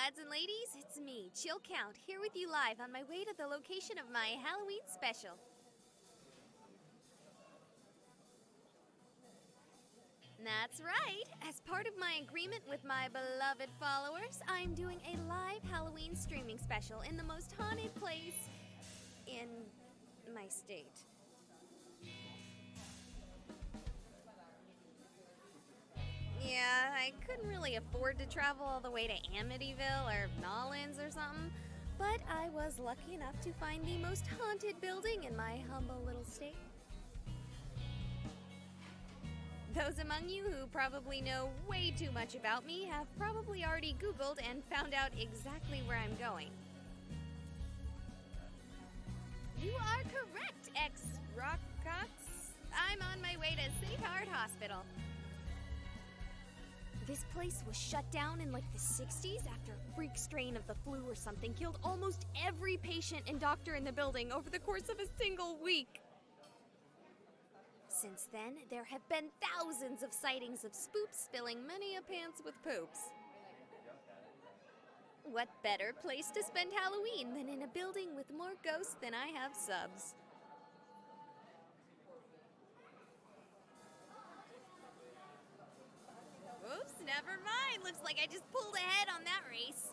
lads and ladies, it's me, Chill Count, here with you live on my way to the location of my Halloween special. That's right. As part of my agreement with my beloved followers, I'm doing a live Halloween streaming special in the most haunted place in my state. Yeah, I couldn't really afford to travel all the way to Amityville or Nolens or something, but I was lucky enough to find the most haunted building in my humble little state. Those among you who probably know way too much about me have probably already Googled and found out exactly where I'm going. You are correct, ex-Rockcox. I'm on my way to St. Heart Hospital. This place was shut down in like the 60s after a freak strain of the flu or something killed almost every patient and doctor in the building over the course of a single week. Since then, there have been thousands of sightings of spoops spilling many a pants with poops. What better place to spend Halloween than in a building with more ghosts than I have subs? Oops, never mind. Looks like I just pulled ahead on that race.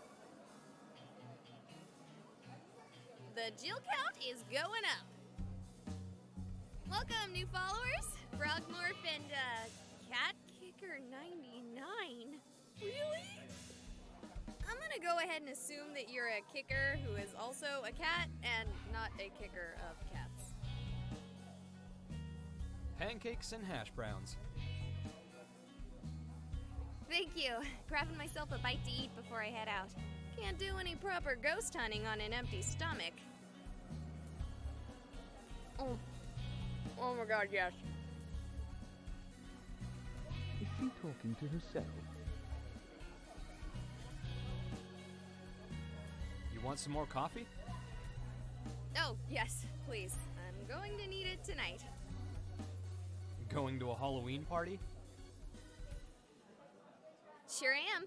The Jill count is going up. Welcome, new followers. Frogmorph and, Cat Kicker 99. Really? I'm gonna go ahead and assume that you're a kicker who is also a cat and not a kicker of cats. Pancakes and hash browns. Thank you. Grabbing myself a bite to eat before I head out. Can't do any proper ghost hunting on an empty stomach. Oh my god, yes. Is she talking to herself? You want some more coffee? Oh, yes, please. I'm going to need it tonight. Going to a Halloween party? Sure am.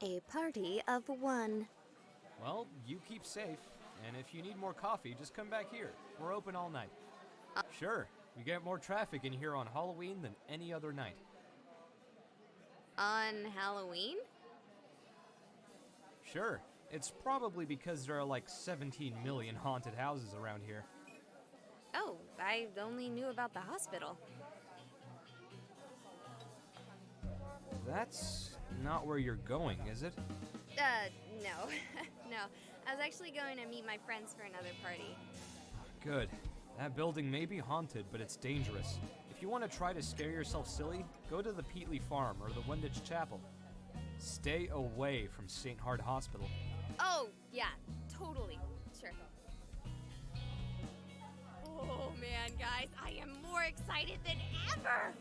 A party of one. Well, you keep safe, and if you need more coffee, just come back here. We're open all night. Sure, we get more traffic in here on Halloween than any other night. On Halloween? Sure, it's probably because there are like 17 million haunted houses around here. Oh, I only knew about the hospital. That's not where you're going, is it? No. No. I was actually going to meet my friends for another party. Good. That building may be haunted, but it's dangerous. If you want to try to scare yourself silly, go to the Peatley Farm or the Wenditch Chapel. Stay away from St. Heart Hospital. Oh, yeah, totally. Sure. Oh, man, guys, I am more excited than ever!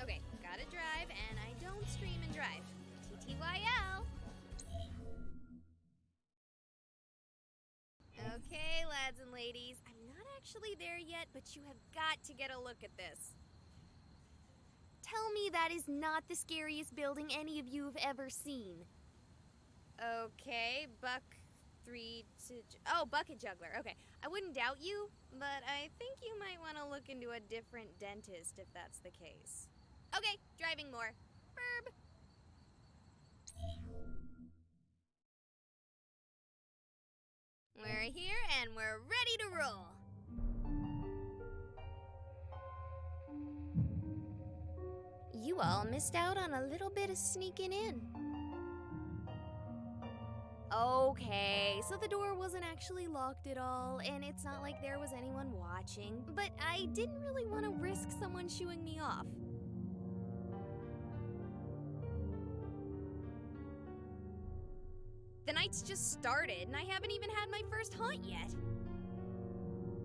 Okay, gotta drive, and I don't stream and drive. TTYL. Okay, lads and ladies, I'm not actually there yet, but you have got to get a look at this. Tell me that is not the scariest building any of you have ever seen. Okay, Bucket Juggler. Okay, I wouldn't doubt you, but I think you might want to look into a different dentist if that's the case. Okay, driving more. Burb. We're here and we're ready to roll. You all missed out on a little bit of sneaking in. Okay, so the door wasn't actually locked at all, and it's not like there was anyone watching, but I didn't really want to risk someone shooing me off. The night's just started, and I haven't even had my first haunt yet.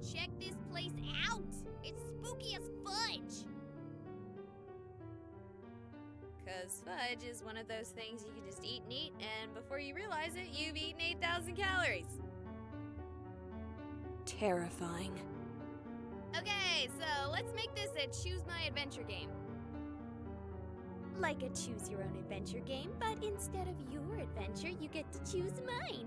Check this place out! It's spooky as fudge! 'Cause fudge is one of those things you can just eat and eat, and before you realize it, you've eaten 8,000 calories. Terrifying. Okay, so let's make this a choose my adventure game. Like a choose your own adventure game, but instead of your adventure, you get to choose mine.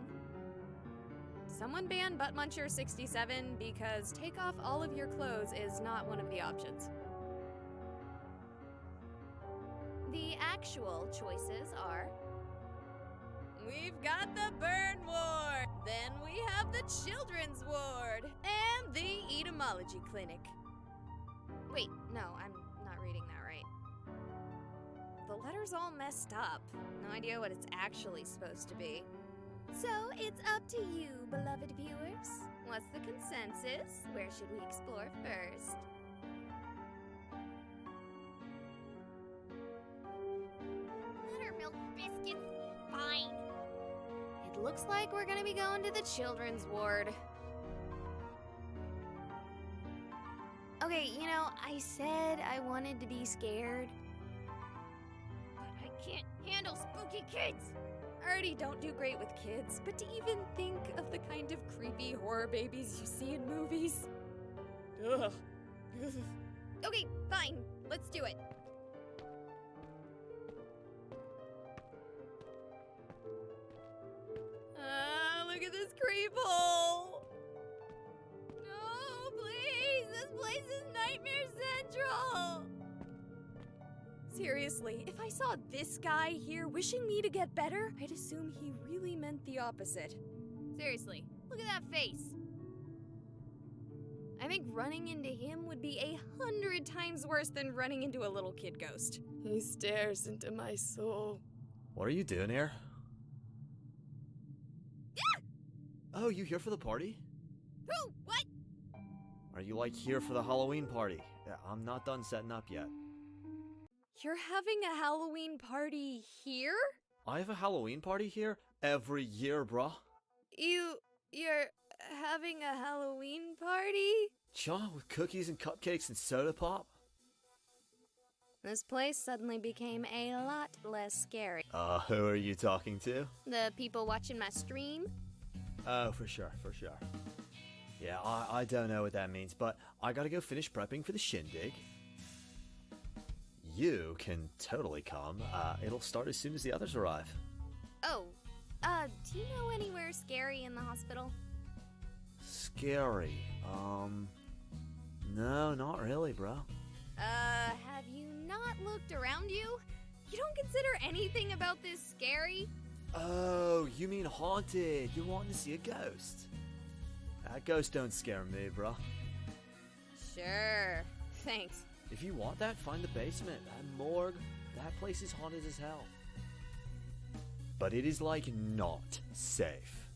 Someone ban Butt Muncher 67 because take off all of your clothes is not one of the options. The actual choices are... We've got the burn ward, then we have the children's ward, and the etymology clinic. Wait, no, I'm not reading that right. The letter's all messed up. No idea what it's actually supposed to be. So it's up to you, beloved viewers. What's the consensus? Where should we explore first? Buttermilk biscuits, fine. It looks like we're gonna be going to the children's ward. Okay, you know, I said I wanted to be scared. But I can't handle spooky kids. I already don't do great with kids, but to even think of the kind of creepy horror babies you see in movies. Ugh. Okay, fine. Let's do it. Look at this creep hole. No, please. This place is Nightmare Central. Seriously, if I saw this guy here wishing me to get better, I'd assume he really meant the opposite. Seriously, look at that face. I think running into him would be 100 times worse than running into a little kid ghost. He stares into my soul. What are you doing here? Oh, you here for the party? Who? What? Are you like here for the Halloween party? I'm not done setting up yet. You're having a Halloween party here? I have a Halloween party here every year, bruh. You're having a Halloween party? Cha, with cookies and cupcakes and soda pop? This place suddenly became a lot less scary. Who are you talking to? The people watching my stream? Oh, for sure. Yeah, I don't know what that means, but I gotta go finish prepping for the shindig. You can totally come. It'll start as soon as the others arrive. Oh, do you know anywhere scary in the hospital? Scary? No, not really, bro. Have you not looked around you? You don't consider anything about this scary? Oh, you mean haunted. You're wanting to see a ghost. Ghosts don't scare me, bro. Sure. Thanks. If you want that, find the basement. That morgue, that place is haunted as hell. But it is, like, not safe.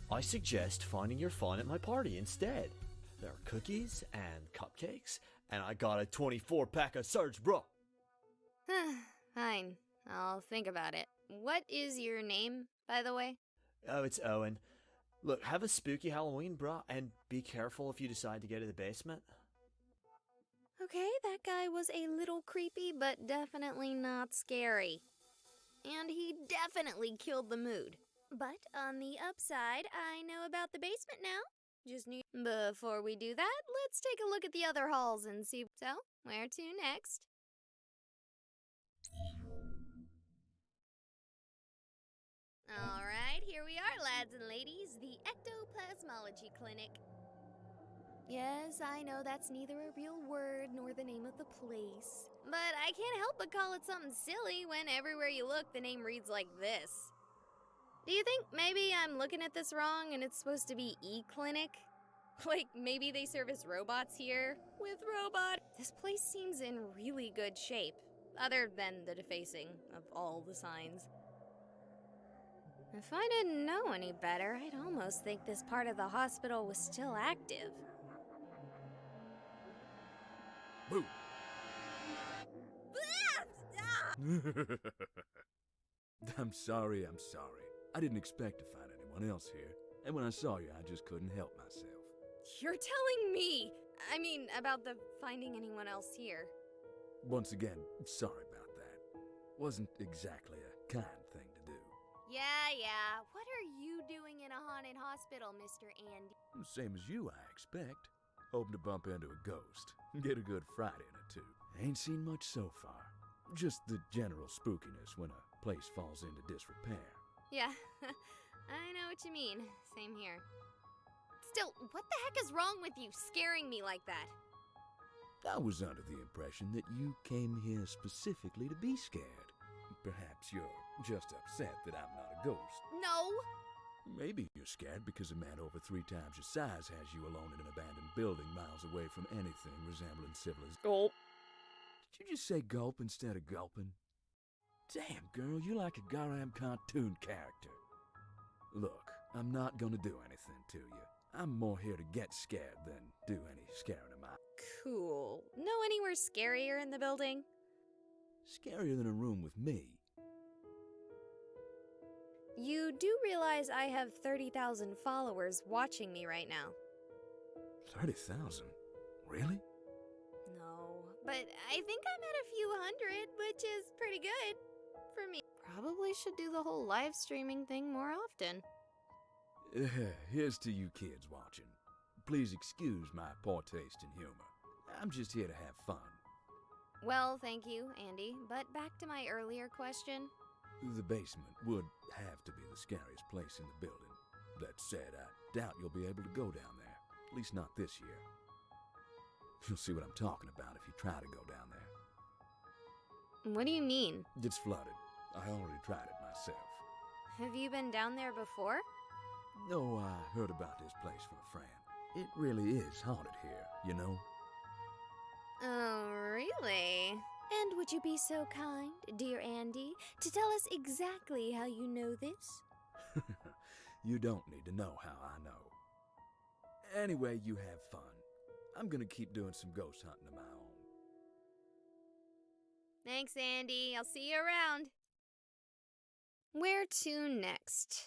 I suggest finding your fun at my party instead. There are cookies and cupcakes, and I got a 24-pack of Surge, bro. Fine. I'll think about it. What is your name, by the way? Oh, it's Owen. Look, have a spooky Halloween, bro, and be careful if you decide to go to the basement. Okay, that guy was a little creepy, but definitely not scary. And he definitely killed the mood. But on the upside, I know about the basement now. Just need... Before we do that, let's take a look at the other halls and see... So, where to next? Alright, here we are, lads and ladies. The Ectoplasmology Clinic. Yes, I know that's neither a real word nor the name of the place. But I can't help but call it something silly when everywhere you look, the name reads like this. Do you think maybe I'm looking at this wrong and it's supposed to be E-Clinic? Like, maybe they service robots here? With robot? This place seems in really good shape, other than the defacing of all the signs. If I didn't know any better, I'd almost think this part of the hospital was still active. Boo! I'm sorry. I didn't expect to find anyone else here. And when I saw you, I just couldn't help myself. You're telling me! I mean, about the finding anyone else here. Once again, sorry about that. Wasn't exactly a kind thing to do. Yeah. What are you doing in a haunted hospital, Mr. Andy? Same as you, I expect. Hoping to bump into a ghost. Get a good fright in it, too. Ain't seen much so far. Just the general spookiness when a place falls into disrepair. Yeah, I know what you mean. Same here. Still, what the heck is wrong with you scaring me like that? I was under the impression that you came here specifically to be scared. Perhaps you're just upset that I'm not a ghost. No! Maybe you're scared because a man over 3 times your size has you alone in an abandoned building miles away from anything resembling civilization. Gulp. Did you just say gulp instead of gulping? Damn, girl, you're like a goddamn cartoon character. Look, I'm not gonna do anything to you. I'm more here to get scared than do any scaring of mine. Cool. Know anywhere scarier in the building? Scarier than a room with me. You do realize I have 30,000 followers watching me right now. 30,000? Really? No, but I think I'm at a few hundred, which is pretty good for me. Probably should do the whole live streaming thing more often. Here's to you kids watching. Please excuse my poor taste in humor. I'm just here to have fun. Well, thank you, Andy, but back to my earlier question. The basement would have to be the scariest place in the building. That said, I doubt you'll be able to go down there. At least not this year. You'll see what I'm talking about if you try to go down there. What do you mean? It's flooded. I already tried it myself. Have you been down there before? No, I heard about this place from a friend. It really is haunted here, you know? Oh, really? And would you be so kind, dear Andy, to tell us exactly how you know this? You don't need to know how I know. Anyway, you have fun. I'm gonna keep doing some ghost hunting of my own. Thanks, Andy. I'll see you around. Where to next?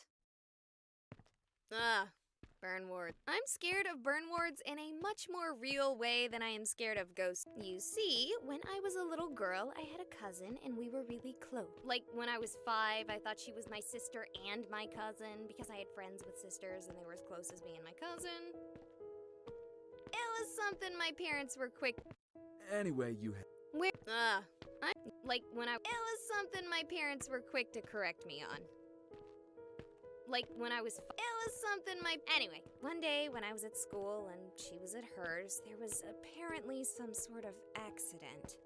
Burn wards. I'm scared of burn wards in a much more real way than I am scared of ghosts. You see, when I was a little girl, I had a cousin and we were really close. Like when I was 5, I thought she was my sister and my cousin because I had friends with sisters and they were as close as me and my cousin. It was something my parents were quick. Anyway, you have... It was something my parents were quick to correct me on. Like when I was Anyway, one day when I was at school and she was at hers, there was apparently some sort of accident.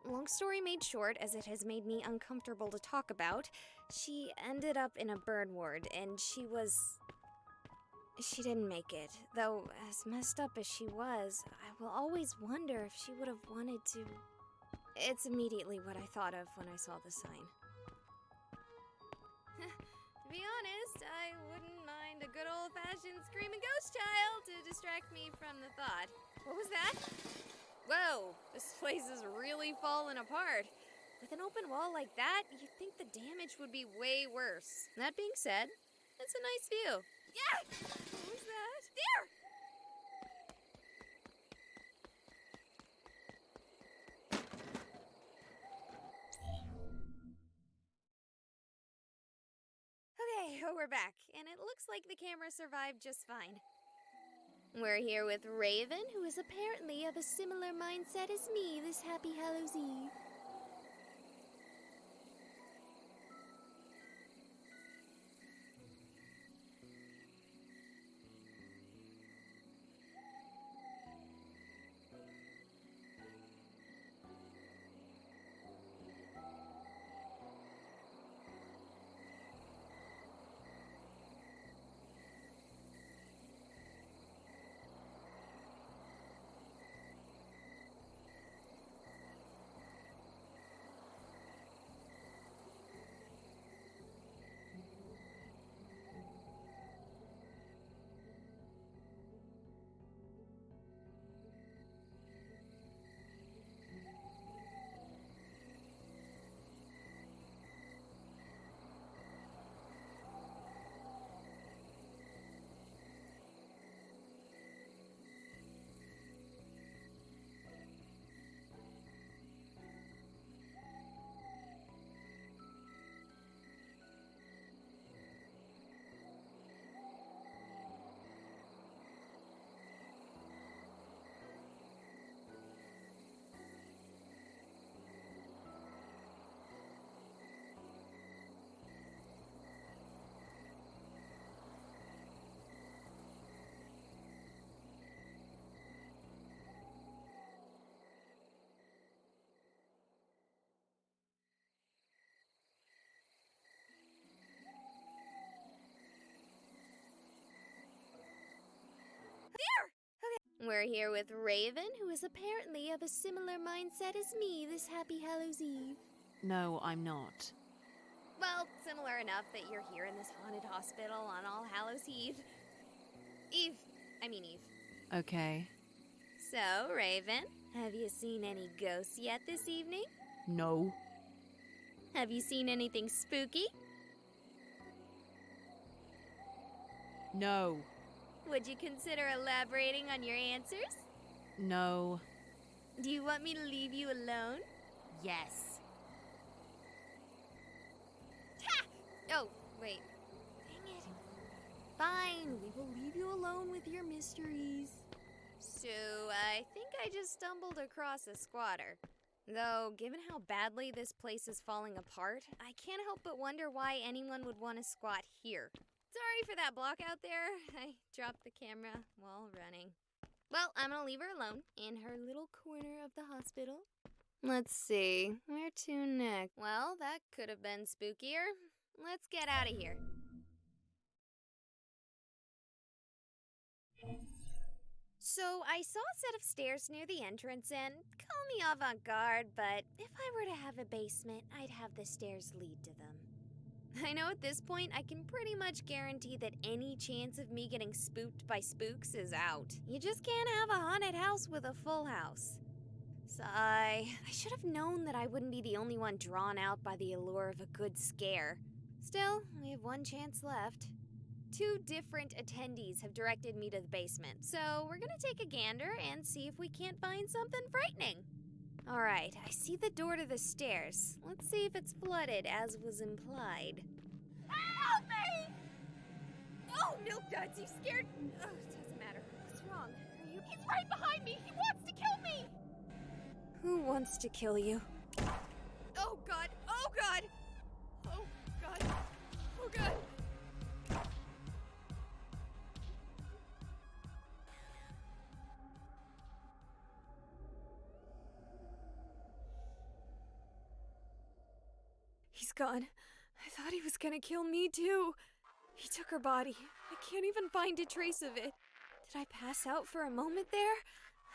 Long story made short, as it has made me uncomfortable to talk about, she ended up in a burn ward and she didn't make it. Though, as messed up as she was, I will always wonder if she would have wanted to. It's immediately what I thought of when I saw the sign. To be honest, I wouldn't mind a good old-fashioned screaming ghost child to distract me from the thought. What was that? Whoa, this place is really falling apart. With an open wall like that, you'd think the damage would be way worse. That being said, it's a nice view. Yeah! What was that? There! Okay, we're back, and it looks like the camera survived just fine. We're here with Raven, who is apparently of a similar mindset as me this Happy Hallows Eve. We're here with Raven, who is apparently of a similar mindset as me this happy Hallows Eve. No, I'm not. Well, similar enough that you're here in this haunted hospital on All Hallows Eve. Eve. Okay. So, Raven, have you seen any ghosts yet this evening? No. Have you seen anything spooky? No. Would you consider elaborating on your answers? No. Do you want me to leave you alone? Yes. Ha! Oh, wait. Dang it. Fine, we will leave you alone with your mysteries. So, I think I just stumbled across a squatter. Though, given how badly this place is falling apart, I can't help but wonder why anyone would want to squat here. Sorry for that block out there. I dropped the camera while running. Well, I'm gonna leave her alone in her little corner of the hospital. Let's see, where to next? Well, that could have been spookier. Let's get out of here. So, I saw a set of stairs near the entrance, and call me avant-garde, but if I were to have a basement, I'd have the stairs lead to them. I know at this point I can pretty much guarantee that any chance of me getting spooked by spooks is out. You just can't have a haunted house with a full house. Sigh. I should have known that I wouldn't be the only one drawn out by the allure of a good scare. Still, we have one chance left. 2 different attendees have directed me to the basement, so we're gonna take a gander and see if we can't find something frightening. Alright, I see the door to the stairs. Let's see if it's flooded, as was implied. Help me! Oh, milk duds, you scared... Oh, it doesn't matter. What's wrong? Are you... He's right behind me! He wants to kill me! Who wants to kill you? Oh, God! Oh, God! Oh, God! Oh, God! He's gone. I thought he was gonna kill me too. He took her body. I can't even find a trace of it. Did I pass out for a moment there?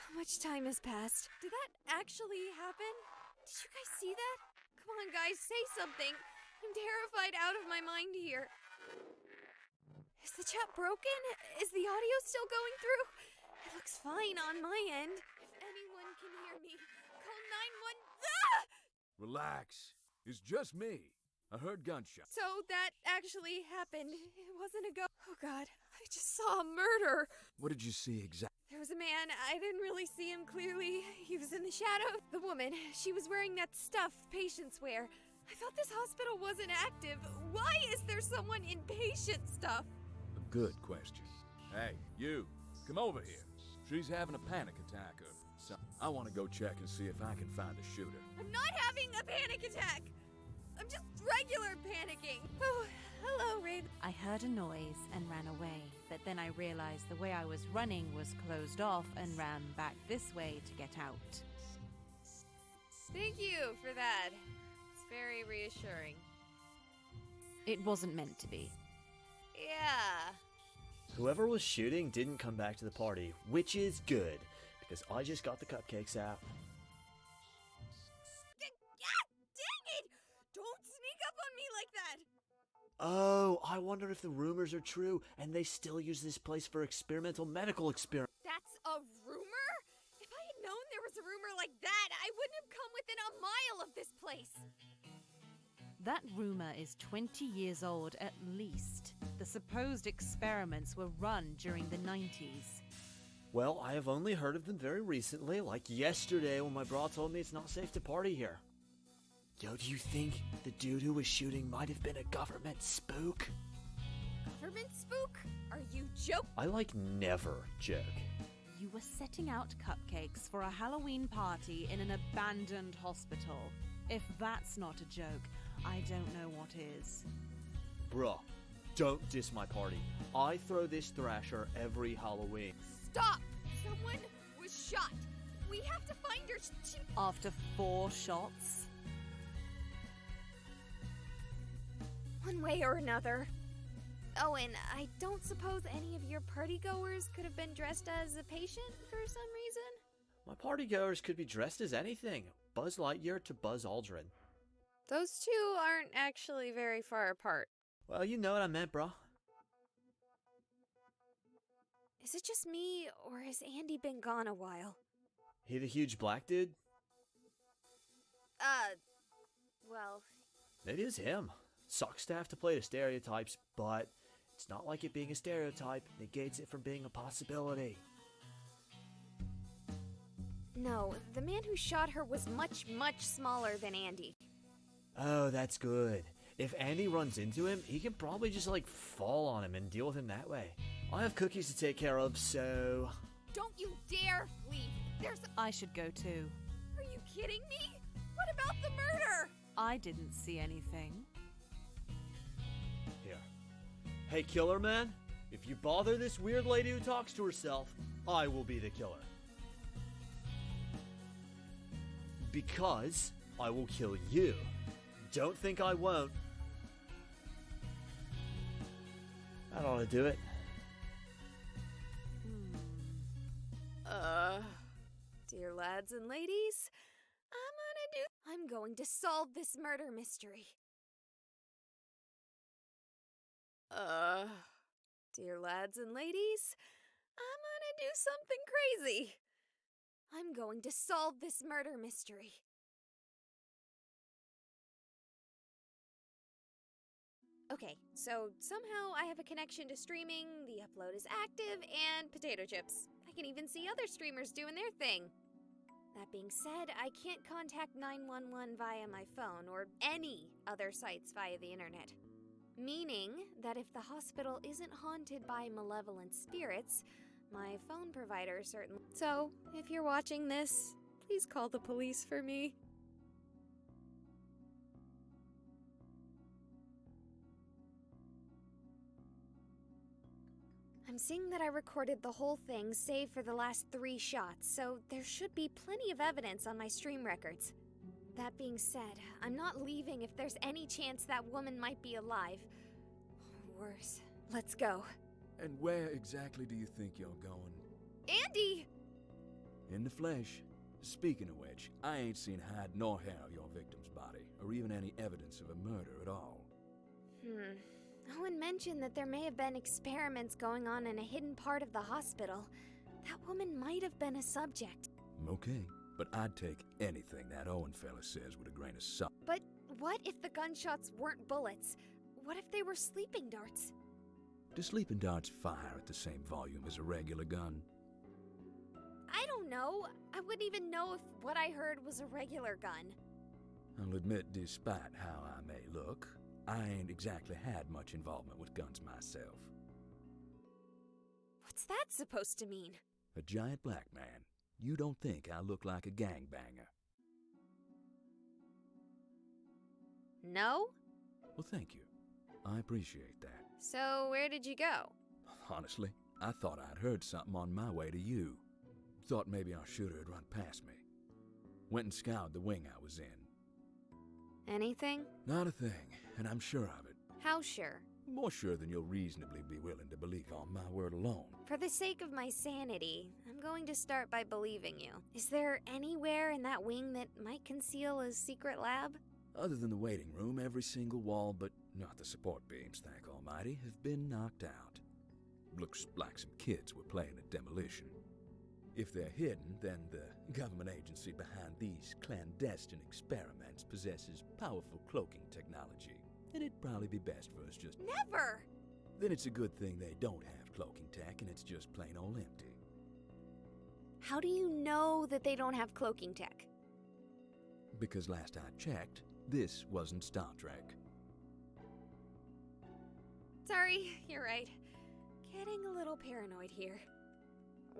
How much time has passed? Did that actually happen? Did you guys see that? Come on, guys, say something. I'm terrified out of my mind here. Is the chat broken? Is the audio still going through? It looks fine on my end. If anyone can hear me, call 911. Ah! Relax. It's just me. I heard gunshots. So that actually happened. It wasn't a ghost. Oh God, I just saw a murder. What did you see exactly? There was a man. I didn't really see him clearly. He was in the shadow. The woman, she was wearing that stuff patients wear. I thought this hospital wasn't active. Why is there someone in patient stuff? A good question. Hey, you, come over here. She's having a panic attack or something. I want to go check and see if I can find the shooter. I'm not having a panic attack. I'm just regular panicking. Oh, hello, Raven. I heard a noise and ran away, but then I realized the way I was running was closed off and ran back this way to get out. Thank you for that. It's very reassuring. It wasn't meant to be. Yeah. Whoever was shooting didn't come back to the party, which is good, because I just got the cupcakes out. Dang it! Don't sneak up on me like that! Oh, I wonder if the rumors are true and they still use this place for experimental medical experiments. That's a rumor? If I had known there was a rumor like that, I wouldn't have come within a mile of this place. That rumor is 20 years old at least. The supposed experiments were run during the 90s. Well, I have only heard of them very recently, like yesterday when my bra told me it's not safe to party here. Yo, do you think the dude who was shooting might have been a government spook? Government spook? Are you joking? I never joke. You were setting out cupcakes for a Halloween party in an abandoned hospital. If that's not a joke, I don't know what is. Bruh, don't diss my party. I throw this thrasher every Halloween. Stop! Someone was shot. We have to find her. After 4 shots? One way or another. Oh, and I don't suppose any of your partygoers could have been dressed as a patient for some reason? My partygoers could be dressed as anything. Buzz Lightyear to Buzz Aldrin. Those two aren't actually very far apart. Well, you know what I meant, bro. Is it just me, or has Andy been gone a while? He the huge black dude? Well... Maybe it's him. Sucks to have to play the stereotypes, but it's not like it being a stereotype negates it from being a possibility. No, the man who shot her was much, much smaller than Andy. Oh, that's good. If Andy runs into him, he can probably just, fall on him and deal with him that way. I have cookies to take care of, so... Don't you dare leave! I should go too. Are you kidding me? What about the murder? I didn't see anything. Here. Hey, killer man, if you bother this weird lady who talks to herself, I will be the killer. Because I will kill you. Don't think I won't. That ought to do it. Dear lads and ladies, I'm going to solve this murder mystery. Dear lads and ladies, I'm gonna do something crazy. I'm going to solve this murder mystery. Okay, so somehow I have a connection to streaming, the upload is active, and potato chips. I can even see other streamers doing their thing. That being said, I can't contact 911 via my phone or any other sites via the internet. Meaning that if the hospital isn't haunted by malevolent spirits, my phone provider certainly... So, if you're watching this, please call the police for me. I'm seeing that I recorded the whole thing, save for the last 3 shots, so there should be plenty of evidence on my stream records. That being said, I'm not leaving if there's any chance that woman might be alive. Or worse. Let's go. And where exactly do you think you're going? Andy! In the flesh. Speaking of which, I ain't seen hide nor hair of your victim's body, or even any evidence of a murder at all. Owen mentioned that there may have been experiments going on in a hidden part of the hospital. That woman might have been a subject. Okay, but I'd take anything that Owen fella says with a grain of salt. But what if the gunshots weren't bullets? What if they were sleeping darts? Do sleeping darts fire at the same volume as a regular gun? I don't know. I wouldn't even know if what I heard was a regular gun. I'll admit, despite how I may look, I ain't exactly had much involvement with guns myself. What's that supposed to mean? A giant black man. You don't think I look like a gangbanger? No? Well, thank you. I appreciate that. So where did you go? Honestly, I thought I'd heard something on my way to you. Thought maybe our shooter had run past me. Went and scoured the wing I was in. Anything? Not a thing, and I'm sure of it. How sure? More sure than you'll reasonably be willing to believe on my word alone. For the sake of my sanity, I'm going to start by believing you. Is there anywhere in that wing that might conceal a secret lab? Other than the waiting room, every single wall, but not the support beams, thank Almighty, have been knocked out. Looks like some kids were playing at demolition. If they're hidden, then the government agency behind these clandestine experiments possesses powerful cloaking technology, and it'd probably be best for us just... Never! Then it's a good thing they don't have cloaking tech and it's just plain old empty. How do you know that they don't have cloaking tech? Because last I checked, this wasn't Star Trek. Sorry, you're right. Getting a little paranoid here.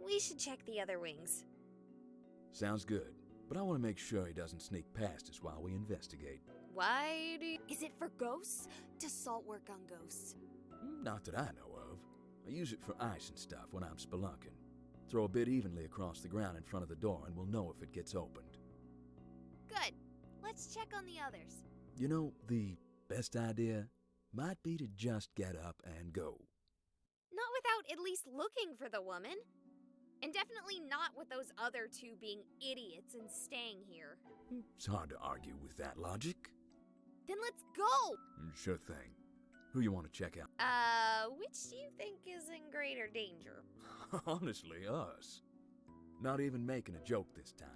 We should check the other wings. Sounds good, but I want to make sure he doesn't sneak past us while we investigate. Why do you... Is it for ghosts? Does salt work on ghosts? Not that I know of. I use it for ice and stuff when I'm spelunking. Throw a bit evenly across the ground in front of the door and we'll know if it gets opened. Good. Let's check on the others. You know, the best idea? might be to just get up and go. Not without at least looking for the woman. And definitely not with those other two being idiots and staying here. It's hard to argue with that logic. Then let's go! Sure thing. Who you want to check out? Which do you think is in greater danger? Honestly, us. Not even making a joke this time.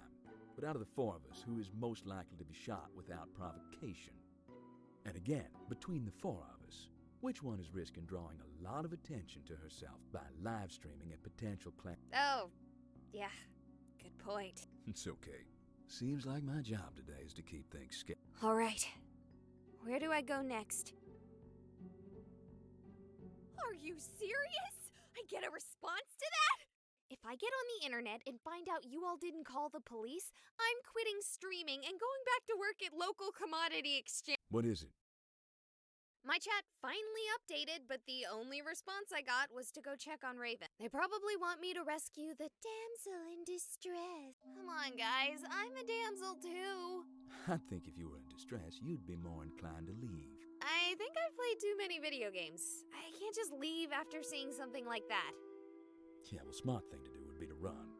But out of the four of us, who is most likely to be shot without provocation? And again, between the four of us, which one is risking drawing a lot of attention to herself by live streaming a potential claim? Oh, yeah, good point. It's okay. Seems like my job today is to keep things scared. All right, where do I go next? Are you serious? I get a response to that? If I get on the internet and find out you all didn't call the police, I'm quitting streaming and going back to work at local commodity exchange. What is it? My chat finally updated, but the only response I got was to go check on Raven. They probably want me to rescue the damsel in distress. Come on, guys, I'm a damsel too. I think if you were in distress, you'd be more inclined to leave. I think I've played too many video games. I can't just leave after seeing something like that. Yeah, well, smart thing to do would be to run.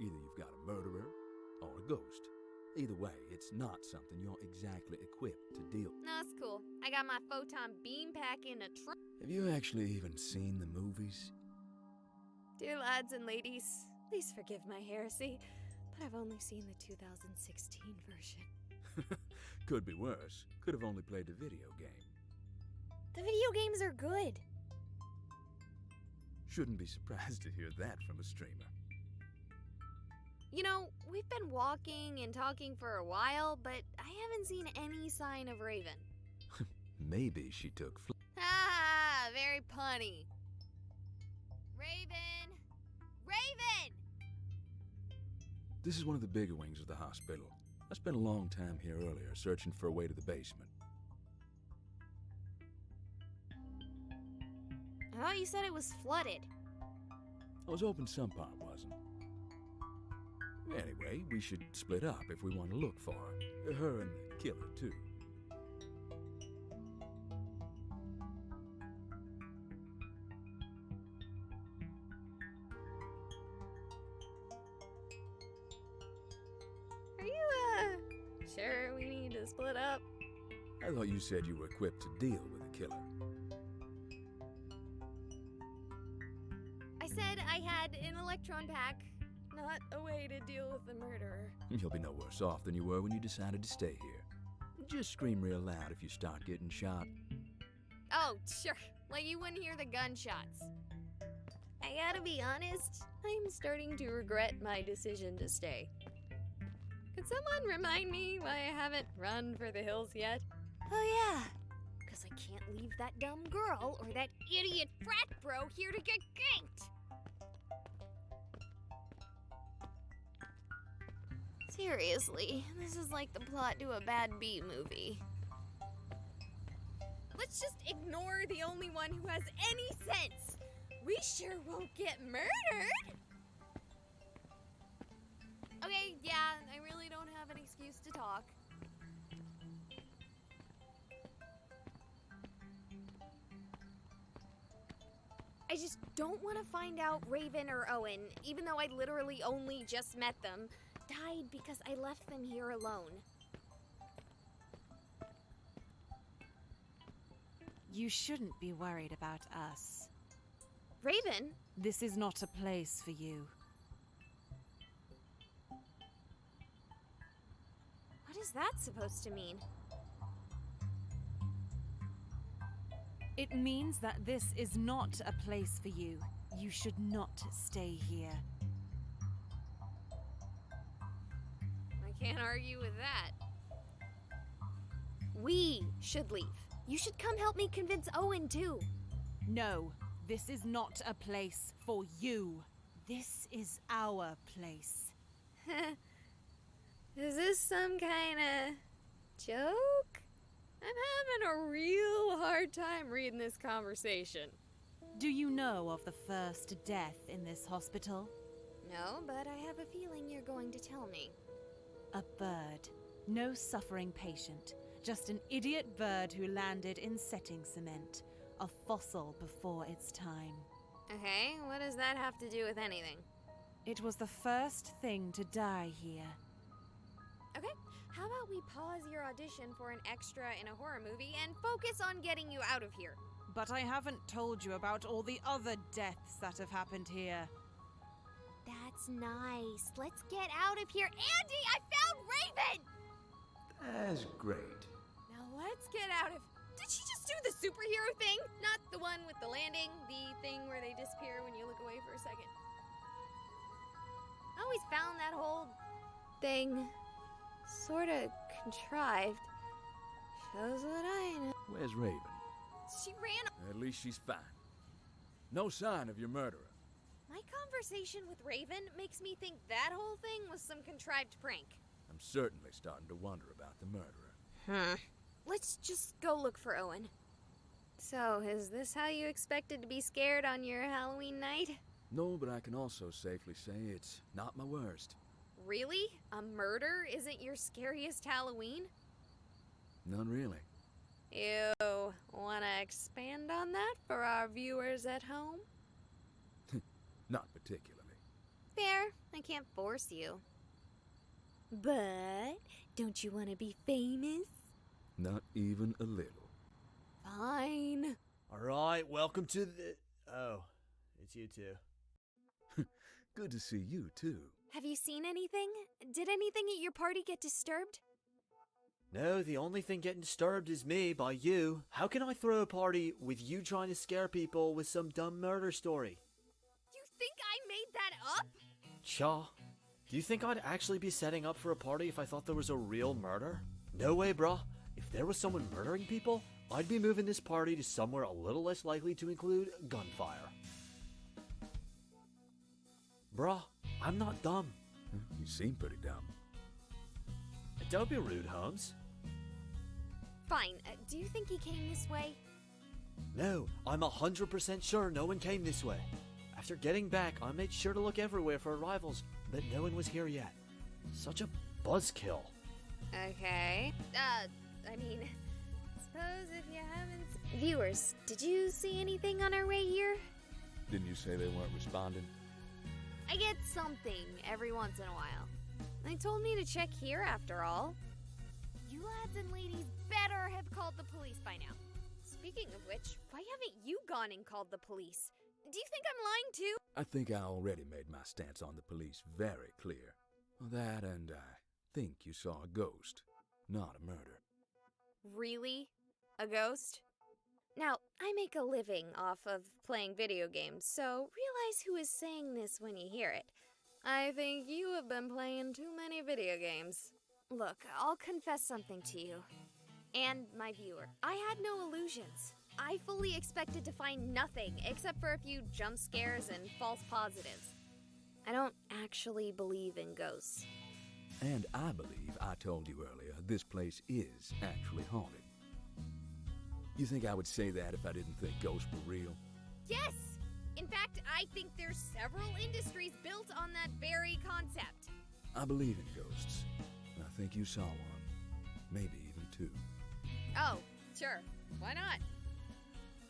Either you've got a murderer or a ghost. Either way, it's not something you're exactly equipped to deal with. No, it's cool. I got my photon beam pack in a trunk. Have you actually even seen the movies? Dear lads and ladies, please forgive my heresy, but I've only seen the 2016 version. Could be worse. Could have only played the video game. The video games are good. Shouldn't be surprised to hear that from a streamer. You know, we've been walking and talking for a while, but I haven't seen any sign of Raven. Maybe she took Ah, very punny. Raven! Raven! This is one of the bigger wings of the hospital. I spent a long time here earlier searching for a way to the basement. I thought you said it was flooded. I was hoping some part wasn't. Anyway, we should split up if we want to look for her. Her and the killer, too. Are you, sure we need to split up? I thought you said you were equipped to deal with a killer. I said I had an electron pack, not a way to deal with the murderer. You'll be no worse off than you were when you decided to stay here. Just scream real loud if you start getting shot. Oh, sure. Like you wouldn't hear the gunshots. I gotta be honest, I'm starting to regret my decision to stay. Could someone remind me why I haven't run for the hills yet? Oh yeah, because I can't leave that dumb girl or that idiot frat bro here to get ganked. Seriously, this is like the plot to a bad B movie. Let's just ignore the only one who has any sense. We sure won't get murdered. Okay, yeah, I really don't have an excuse to talk. I just don't want to find out Raven or Owen, even though I literally only just met them, died because I left them here alone. You shouldn't be worried about us. Raven? This is not a place for you. What is that supposed to mean? It means that this is not a place for you. You should not stay here. I can't argue with that. We should leave. You should come help me convince Owen too. No, this is not a place for you. This is our place. Is this some kind of joke? I'm having a real hard time reading this conversation. Do you know of the first death in this hospital? No, but I have a feeling you're going to tell me. A bird. No suffering patient. Just an idiot bird who landed in setting cement. A fossil before its time. Okay, what does that have to do with anything? It was the first thing to die here. Okay, how about we pause your audition for an extra in a horror movie and focus on getting you out of here? But I haven't told you about all the other deaths that have happened here. That's nice. Let's get out of here. Andy, I found Raven! That's great. Now let's get out of... Did she just do the superhero thing? Not the one with the landing, the thing where they disappear when you look away for a second. I always found that whole thing sorta contrived. Shows what I know. Where's Raven? She ran... At least she's fine. No sign of your murderer. My conversation with Raven makes me think that whole thing was some contrived prank. I'm certainly starting to wonder about the murderer. Let's just go look for Owen. So, is this how you expected to be scared on your Halloween night? No, but I can also safely say it's not my worst. Really? A murder isn't your scariest Halloween? None really. You wanna expand on that for our viewers at home? Not particularly. Fair, I can't force you. But, don't you want to be famous? Not even a little. Fine. Alright, welcome to the... Oh, it's you two. Good to see you, too. Have you seen anything? Did anything at your party get disturbed? No, the only thing getting disturbed is me by you. How can I throw a party with you trying to scare people with some dumb murder story? You think I made that up? Cha, do you think I'd actually be setting up for a party if I thought there was a real murder? No way, bruh. If there was someone murdering people, I'd be moving this party to somewhere a little less likely to include gunfire. Bruh, I'm not dumb. You seem pretty dumb. Don't be rude, Holmes. Fine. Do you think he came this way? No, I'm 100% sure no one came this way. After getting back, I made sure to look everywhere for arrivals, but no one was here yet. Such a buzzkill. Okay. I mean, suppose if you haven't... Viewers, did you see anything on our way here? Didn't you say they weren't responding? I get something every once in a while. They told me to check here after all. You lads and ladies better have called the police by now. Speaking of which, why haven't you gone and called the police? Do you think I'm lying too? I think I already made my stance on the police very clear. That and I think you saw a ghost, not a murder. Really? A ghost? Now, I make a living off of playing video games, so realize who is saying this when you hear it. I think you have been playing too many video games. Look, I'll confess something to you. And my viewer. I had no illusions. I fully expected to find nothing except for a few jump scares and false positives. I don't actually believe in ghosts. And I believe I told you earlier this place is actually haunted. You think I would say that if I didn't think ghosts were real? Yes! In fact, I think there's several industries built on that very concept. I believe in ghosts. I think you saw one. Maybe even two. Oh, sure. Why not?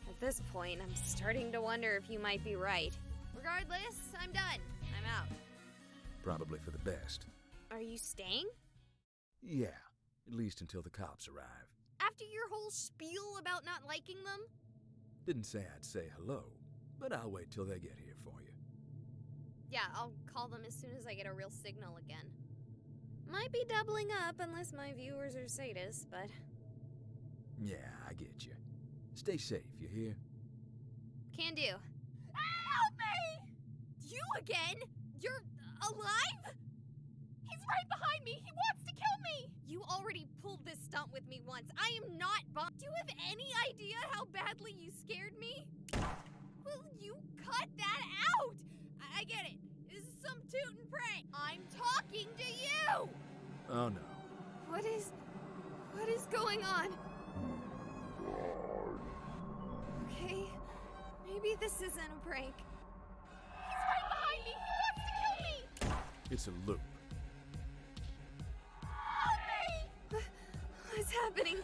At this point, I'm starting to wonder if you might be right. Regardless, I'm done. I'm out. Probably for the best. Are you staying? Yeah, at least until the cops arrive. After your whole spiel about not liking them? Didn't say I'd say hello, but I'll wait till they get here for you. Yeah, I'll call them as soon as I get a real signal again. Might be doubling up unless my viewers are sadists, but... Yeah, I get you. Stay safe, you hear? Can do. Help me! You again? You're alive? He's right behind me! He wants to kill me! You already pulled this stunt with me once. I am not bummed. Do you have any idea how badly you scared me? Will you cut that out? I get it. This is some toot and prank. I'm talking to you! Oh no. What is going on? Okay, maybe this isn't a prank. He's right behind me! He wants to kill me! It's a loop. What's happening?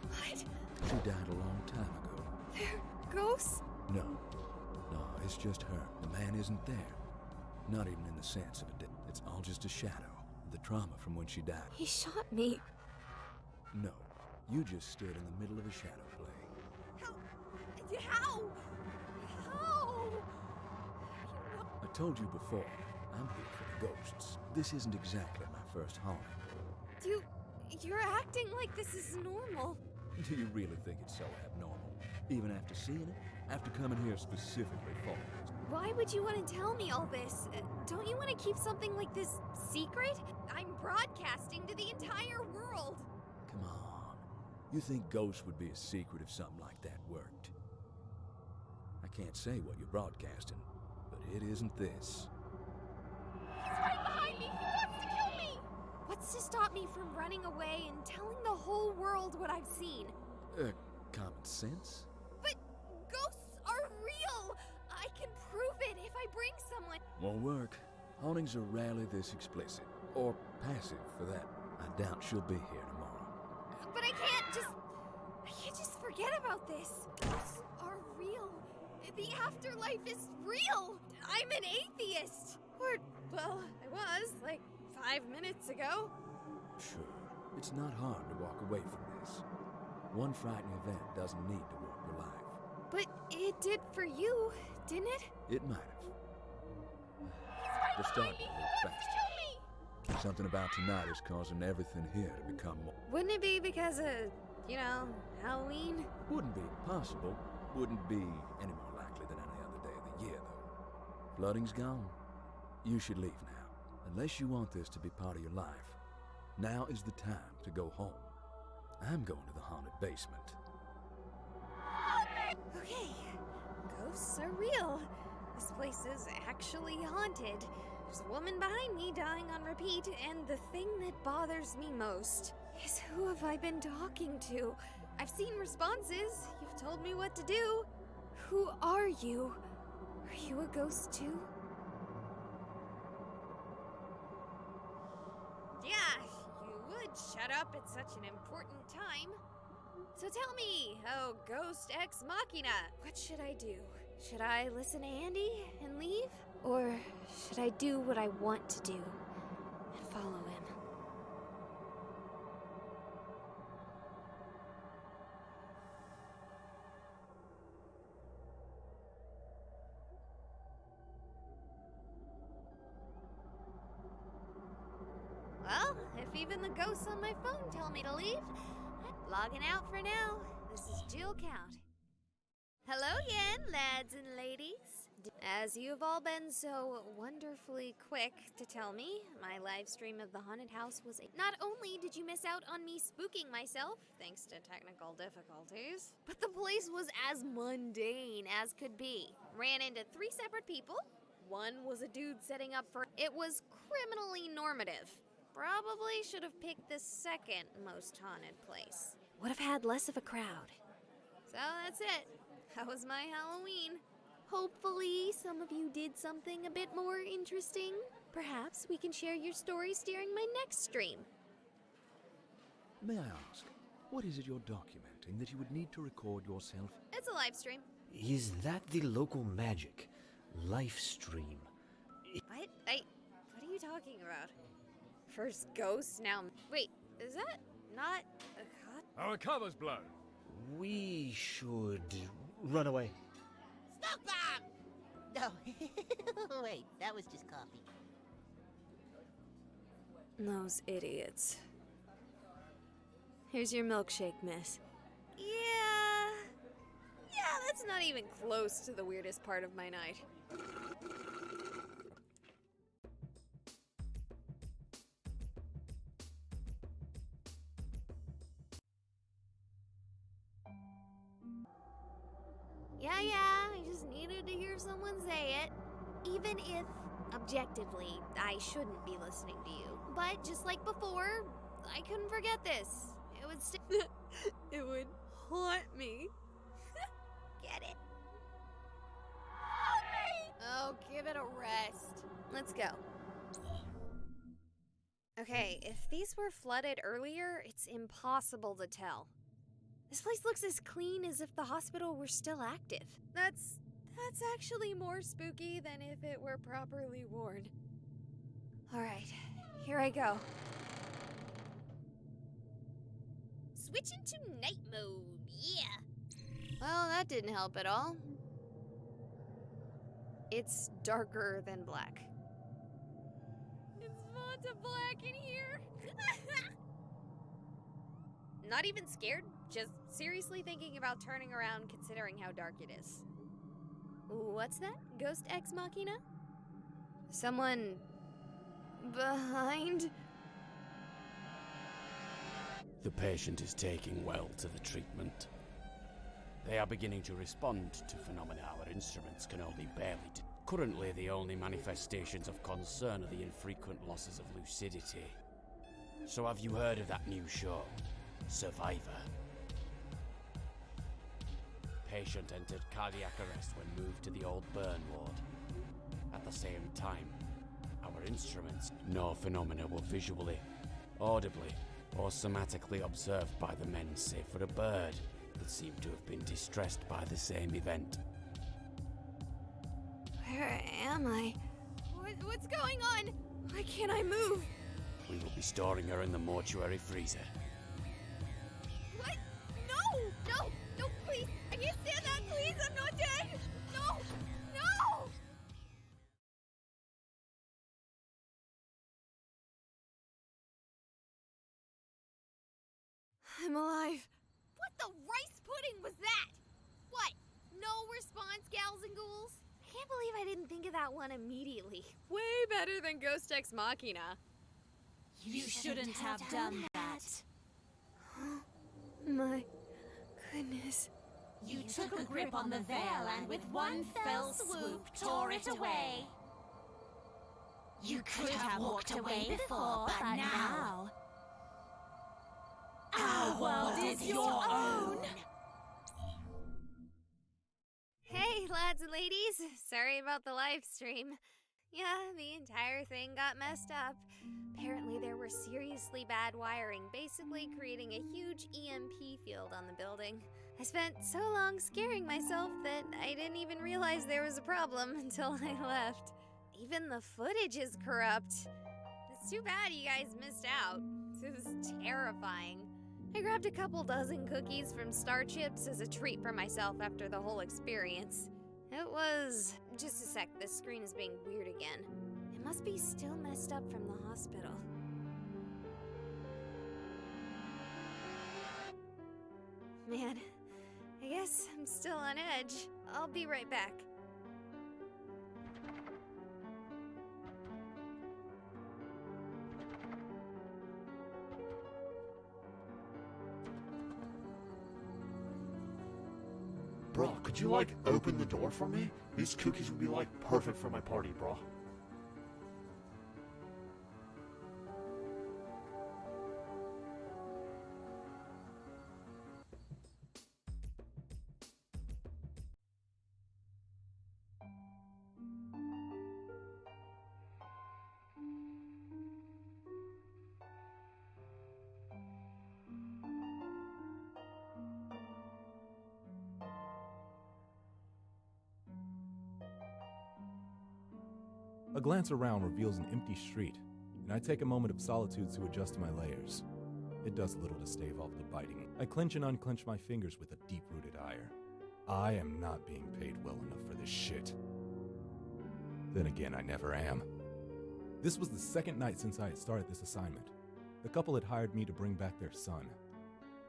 What? She died a long time ago. They're ghosts? No. No, it's just her. The man isn't there. Not even in the sense of a death. It's all just a shadow. The trauma from when she died. He shot me. No. You just stood in the middle of a shadow play. How? I told you before, I'm here for the ghosts. This isn't exactly my first haunting. You're acting like this is normal. Do you really think it's so abnormal? Even after seeing it? After coming here specifically for it? Why would you want to tell me all this? Don't you want to keep something like this secret? I'm broadcasting to the entire world. Come on. You think ghosts would be a secret if something like that worked? I can't say what you're broadcasting, but it isn't this. He's right behind me! He wants to kill me! What's to stop me from running away and telling the whole world what I've seen? Common sense? But ghosts are real! I can prove it if I bring someone. Won't work. Hauntings are rarely this explicit. Or passive, for that. I doubt she'll be here tomorrow. But I can't just forget about this. Ghosts are real. The afterlife is real. I'm an atheist. Or, well, I was, like, 5 minutes ago. Sure. It's not hard to walk away from this. One frightening event doesn't need to warp your life. But it did for you, didn't it? It might have. He's right behind me. He wants to kill me. Something about tonight is causing everything here to become more... Wouldn't it be because of, Halloween? Wouldn't be possible. Wouldn't be any more likely than any other day of the year, though. Flooding's gone. You should leave now. Unless you want this to be part of your life. Now is the time to go home. I'm going to the haunted basement. Okay, ghosts are real. This place is actually haunted. There's a woman behind me dying on repeat, and the thing that bothers me most is who have I been talking to? I've seen responses. You've told me what to do. Who are you? Are you a ghost too? Yeah, you would shut up at such an important time. So tell me, oh Ghost Ex Machina, what should I do? Should I listen to Andy and leave? Or should I do what I want to do and follow him? Well, if even the ghosts on my phone tell me to leave, I'm logging out for now. This is Jill Count. Hello again, lads and ladies. As you've all been so wonderfully quick to tell me, my live stream of the haunted house was not only did you miss out on me spooking myself, thanks to technical difficulties, but the place was as mundane as could be. Ran into 3 separate people. One was a dude setting up for... It was criminally normative. Probably should have picked the second most haunted place. Would have had less of a crowd. So that's it. That was my Halloween. Hopefully some of you did something a bit more interesting. Perhaps we can share your stories during my next stream. May I ask, what is it you're documenting that you would need to record yourself? It's a live stream. Is that the local magic? Life stream. What? What are you talking about? First ghosts, now... Wait, is that not a cut? Our cover's blown. We should run away. Smoke bomb! No, wait, that was just coffee. Those idiots. Here's your milkshake, miss. Yeah, that's not even close to the weirdest part of my night. Yeah, I just needed to hear someone say it. Even if, objectively, I shouldn't be listening to you. But just like before, I couldn't forget this. It would it would haunt me. Get it? Haunt me! Oh, give it a rest. Let's go. Okay, if these were flooded earlier, it's impossible to tell. This place looks as clean as if the hospital were still active. That's actually more spooky than if it were properly worn. Alright, here I go. Switch into night mode, yeah. Well, that didn't help at all. It's darker than black. It's Vanta Black in here. Not even scared, just seriously thinking about turning around considering how dark it is. What's that? Ghost Ex Machina? Someone behind? The patient is taking well to the treatment. They are beginning to respond to phenomena our instruments can only barely detect. Currently, the only manifestations of concern are the infrequent losses of lucidity. So have you heard of that new show, Survivor? Patient entered cardiac arrest when moved to the old burn ward. At the same time, our instruments, no phenomena were visually, audibly, or somatically observed by the men save for a bird that seemed to have been distressed by the same event. Where am I? What's going on? Why can't I move? We will be storing her in the mortuary freezer. What? No! No! No, please! I can't stand that! Please, I'm not dead! No! No! I'm alive. What the rice pudding was that? What? No response, gals and ghouls? I can't believe I didn't think of that one immediately. Way better than Ghost Ex Machina. You shouldn't have done that. My goodness. You took a grip on the veil and with one fell swoop tore it away. You could have walked away before, but now our world is your own. Hey, lads and ladies. Sorry about the live stream. Yeah, the entire thing got messed up. Apparently there were seriously bad wiring, basically creating a huge EMP field on the building. I spent so long scaring myself that I didn't even realize there was a problem until I left. Even the footage is corrupt. It's too bad you guys missed out. It was terrifying. I grabbed a couple dozen cookies from Star Chips as a treat for myself after the whole experience. It was... Just a sec, this screen is being weird again. It must be still messed up from the hospital. Man, I guess I'm still on edge. I'll be right back. Bro, could you, open the door for me? These cookies would be, perfect for my party, bro. A glance around reveals an empty street, and I take a moment of solitude to adjust my layers. It does little to stave off the biting. I clench and unclench my fingers with a deep-rooted ire. I am not being paid well enough for this shit. Then again, I never am. This was the second night since I had started this assignment. The couple had hired me to bring back their son.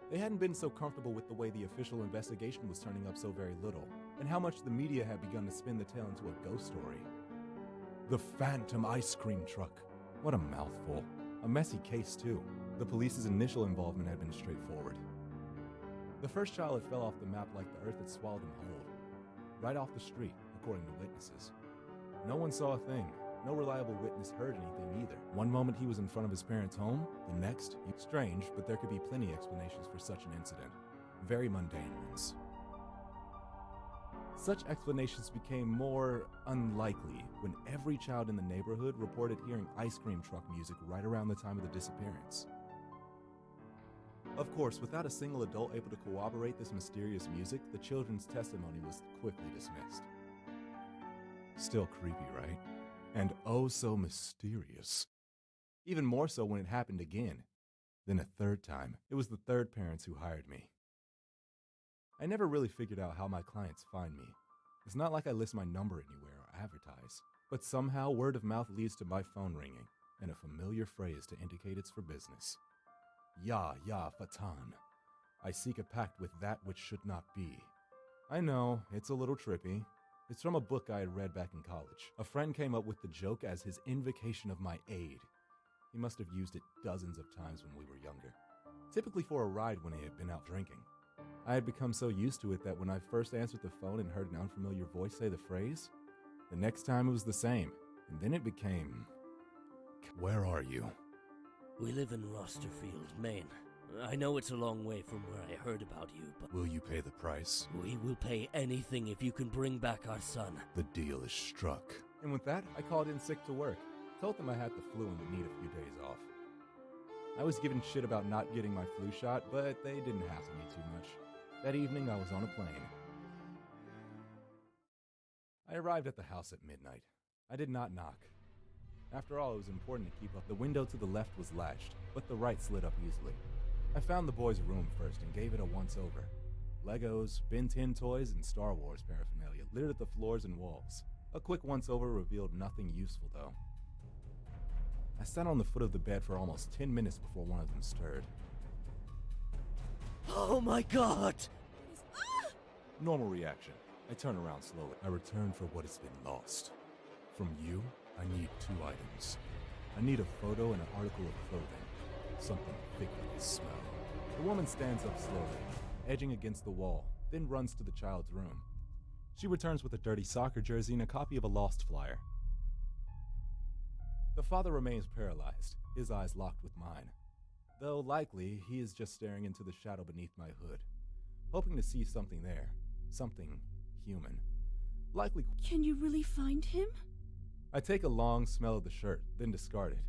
They hadn't been so comfortable with the way the official investigation was turning up so very little, and how much the media had begun to spin the tale into a ghost story. The Phantom Ice Cream Truck. What a mouthful. A messy case, too. The police's initial involvement had been straightforward. The first child had fell off the map like the earth had swallowed him whole. Right off the street, according to witnesses. No one saw a thing. No reliable witness heard anything either. One moment he was in front of his parents' home, the next, strange, but there could be plenty explanations for such an incident. Very mundane ones. Such explanations became more unlikely when every child in the neighborhood reported hearing ice cream truck music right around the time of the disappearance. Of course, without a single adult able to corroborate this mysterious music, the children's testimony was quickly dismissed. Still creepy, right? And oh so mysterious. Even more so when it happened again. Then a third time. It was the third parents who hired me. I never really figured out how my clients find me. It's not like I list my number anywhere or advertise, but somehow word of mouth leads to my phone ringing and a familiar phrase to indicate it's for business. Ya, ya, Fatan. I seek a pact with that which should not be. I know, it's a little trippy. It's from a book I had read back in college. A friend came up with the joke as his invocation of my aid. He must have used it dozens of times when we were younger, typically for a ride when he had been out drinking. I had become so used to it that when I first answered the phone and heard an unfamiliar voice say the phrase, the next time it was the same, and then it became, "Where are you?" We live in Rosterfield, Maine. I know it's a long way from where I heard about you, but... Will you pay the price? We will pay anything if you can bring back our son. The deal is struck. And with that, I called in sick to work. Told them I had the flu and would need a few days off. I was given shit about not getting my flu shot, but they didn't hassle me too much. That evening, I was on a plane. I arrived at the house at midnight. I did not knock. After all, it was important to keep up. The window to the left was latched, but the right slid up easily. I found the boys' room first and gave it a once-over. Legos, Ben 10 toys, and Star Wars paraphernalia littered the floors and walls. A quick once-over revealed nothing useful, though. I sat on the foot of the bed for almost 10 minutes before one of them stirred. Oh my god! Normal reaction. I turn around slowly. I return for what has been lost. From you, I need 2 items. I need a photo and an article of clothing. Something thick with a smell. The woman stands up slowly, edging against the wall, then runs to the child's room. She returns with a dirty soccer jersey and a copy of a Lost flyer. The father remains paralyzed, his eyes locked with mine. Though likely, he is just staring into the shadow beneath my hood, hoping to see something there, something human. Likely. Can you really find him? I take a long smell of the shirt, then discard it.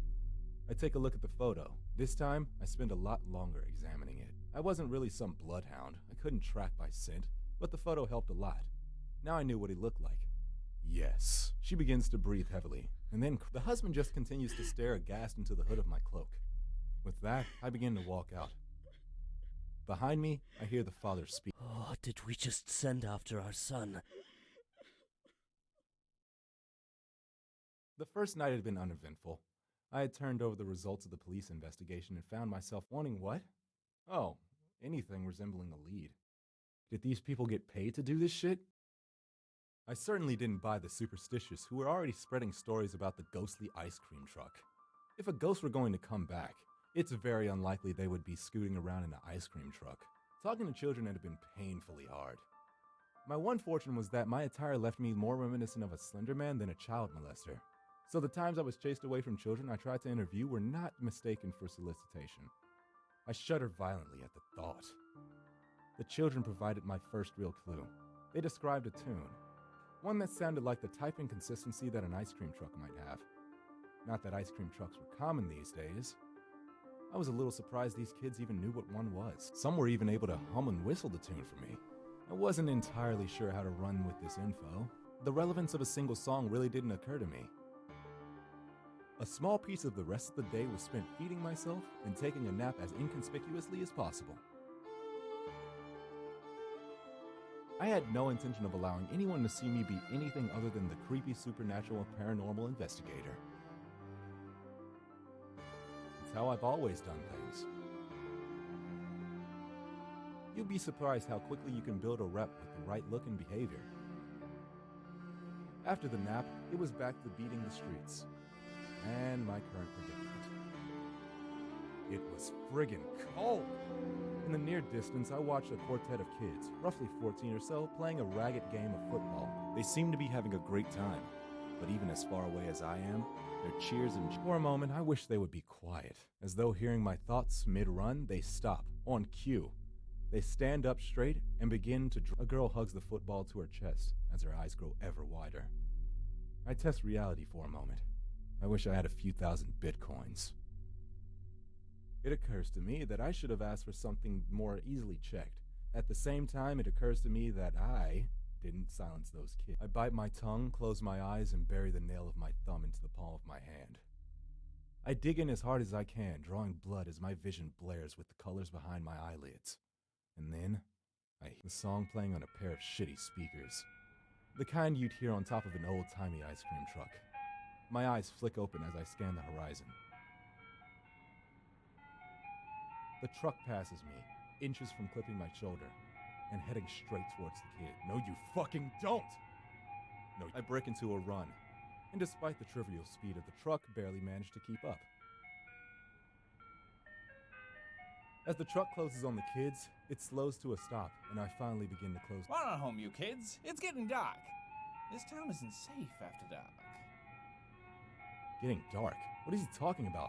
I take a look at the photo. This time, I spend a lot longer examining it. I wasn't really some bloodhound. I couldn't track by scent, but the photo helped a lot. Now I knew what he looked like. Yes. She begins to breathe heavily, and then the husband just continues to stare aghast into the hood of my cloak. With that, I begin to walk out. Behind me, I hear the father speak. Oh, did we just send after our son? The first night had been uneventful. I had turned over the results of the police investigation and found myself wanting what? Oh, anything resembling a lead. Did these people get paid to do this shit? I certainly didn't buy the superstitious who were already spreading stories about the ghostly ice cream truck. If a ghost were going to come back, it's very unlikely they would be scooting around in an ice cream truck. Talking to children had been painfully hard. My one fortune was that my attire left me more reminiscent of a Slender Man than a child molester. So the times I was chased away from children I tried to interview were not mistaken for solicitation. I shuddered violently at the thought. The children provided my first real clue. They described a tune, one that sounded like the type and consistency that an ice cream truck might have. Not that ice cream trucks were common these days. I was a little surprised these kids even knew what one was. Some were even able to hum and whistle the tune for me. I wasn't entirely sure how to run with this info. The relevance of a single song really didn't occur to me. A small piece of the rest of the day was spent feeding myself and taking a nap as inconspicuously as possible. I had no intention of allowing anyone to see me be anything other than the creepy supernatural paranormal investigator. It's how I've always done things. You'll be surprised how quickly you can build a rep with the right look and behavior. After the nap, it was back to beating the streets. And my current predicament. It was friggin' cold. In the near distance, I watched a quartet of kids, roughly 14 or so, playing a ragged game of football. They seemed to be having a great time, but even as far away as I am, their cheers and for a moment, I wish they would be quiet. As though hearing my thoughts mid-run, they stop, on cue. They stand up straight and begin to A girl hugs the football to her chest as her eyes grow ever wider. I test reality for a moment. I wish I had a few thousand bitcoins. It occurs to me that I should have asked for something more easily checked. At the same time, it occurs to me that I didn't silence those kids. I bite my tongue, close my eyes, and bury the nail of my thumb into the palm of my hand. I dig in as hard as I can, drawing blood as my vision blares with the colors behind my eyelids. And then, I hear the song playing on a pair of shitty speakers. The kind you'd hear on top of an old-timey ice cream truck. My eyes flick open as I scan the horizon. The truck passes me, inches from clipping my shoulder, and heading straight towards the kid. No, you fucking don't! No, I break into a run, and despite the trivial speed of the truck, barely manage to keep up. As the truck closes on the kids, it slows to a stop, and I finally begin to close. Run on home, you kids. It's getting dark. This town isn't safe after dark. Getting dark? What is he talking about?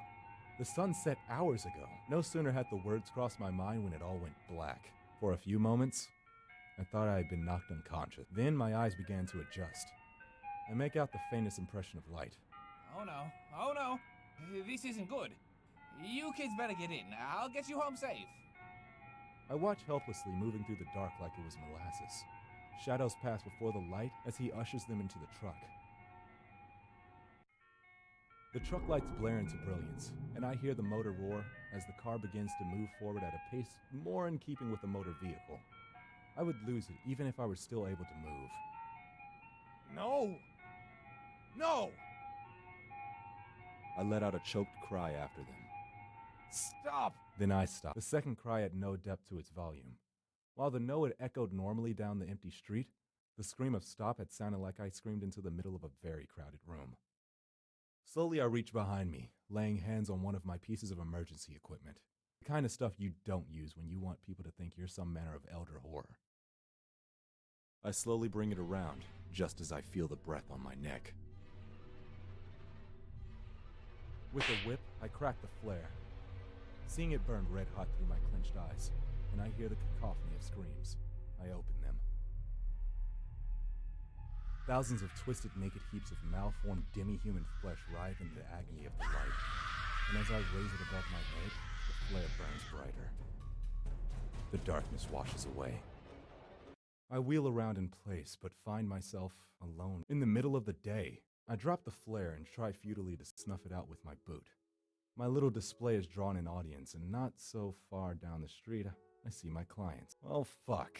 The sun set hours ago. No sooner had the words crossed my mind when it all went black. For a few moments, I thought I had been knocked unconscious. Then my eyes began to adjust. I make out the faintest impression of light. Oh no. This isn't good. You kids better get in. I'll get you home safe. I watch helplessly, moving through the dark like it was molasses. Shadows pass before the light as he ushers them into the truck. The truck lights blare into brilliance, and I hear the motor roar as the car begins to move forward at a pace more in keeping with a motor vehicle. I would lose it even if I were still able to move. No! No! I let out a choked cry after them. Stop! Then I stopped. The second cry had no depth to its volume. While the no had echoed normally down the empty street, the scream of stop had sounded like I screamed into the middle of a very crowded room. Slowly I reach behind me, laying hands on one of my pieces of emergency equipment. The kind of stuff you don't use when you want people to think you're some manner of elder horror. I slowly bring it around, just as I feel the breath on my neck. With a whip, I crack the flare, seeing it burn red hot through my clenched eyes, and I hear the cacophony of screams. I open them. Thousands of twisted, naked heaps of malformed, demi-human flesh writhe in the agony of the light, and as I raise it above my head, the flare burns brighter. The darkness washes away. I wheel around in place, but find myself alone. In the middle of the day, I drop the flare and try futilely to snuff it out with my boot. My little display has drawn an audience, and not so far down the street, I see my clients. Well, fuck.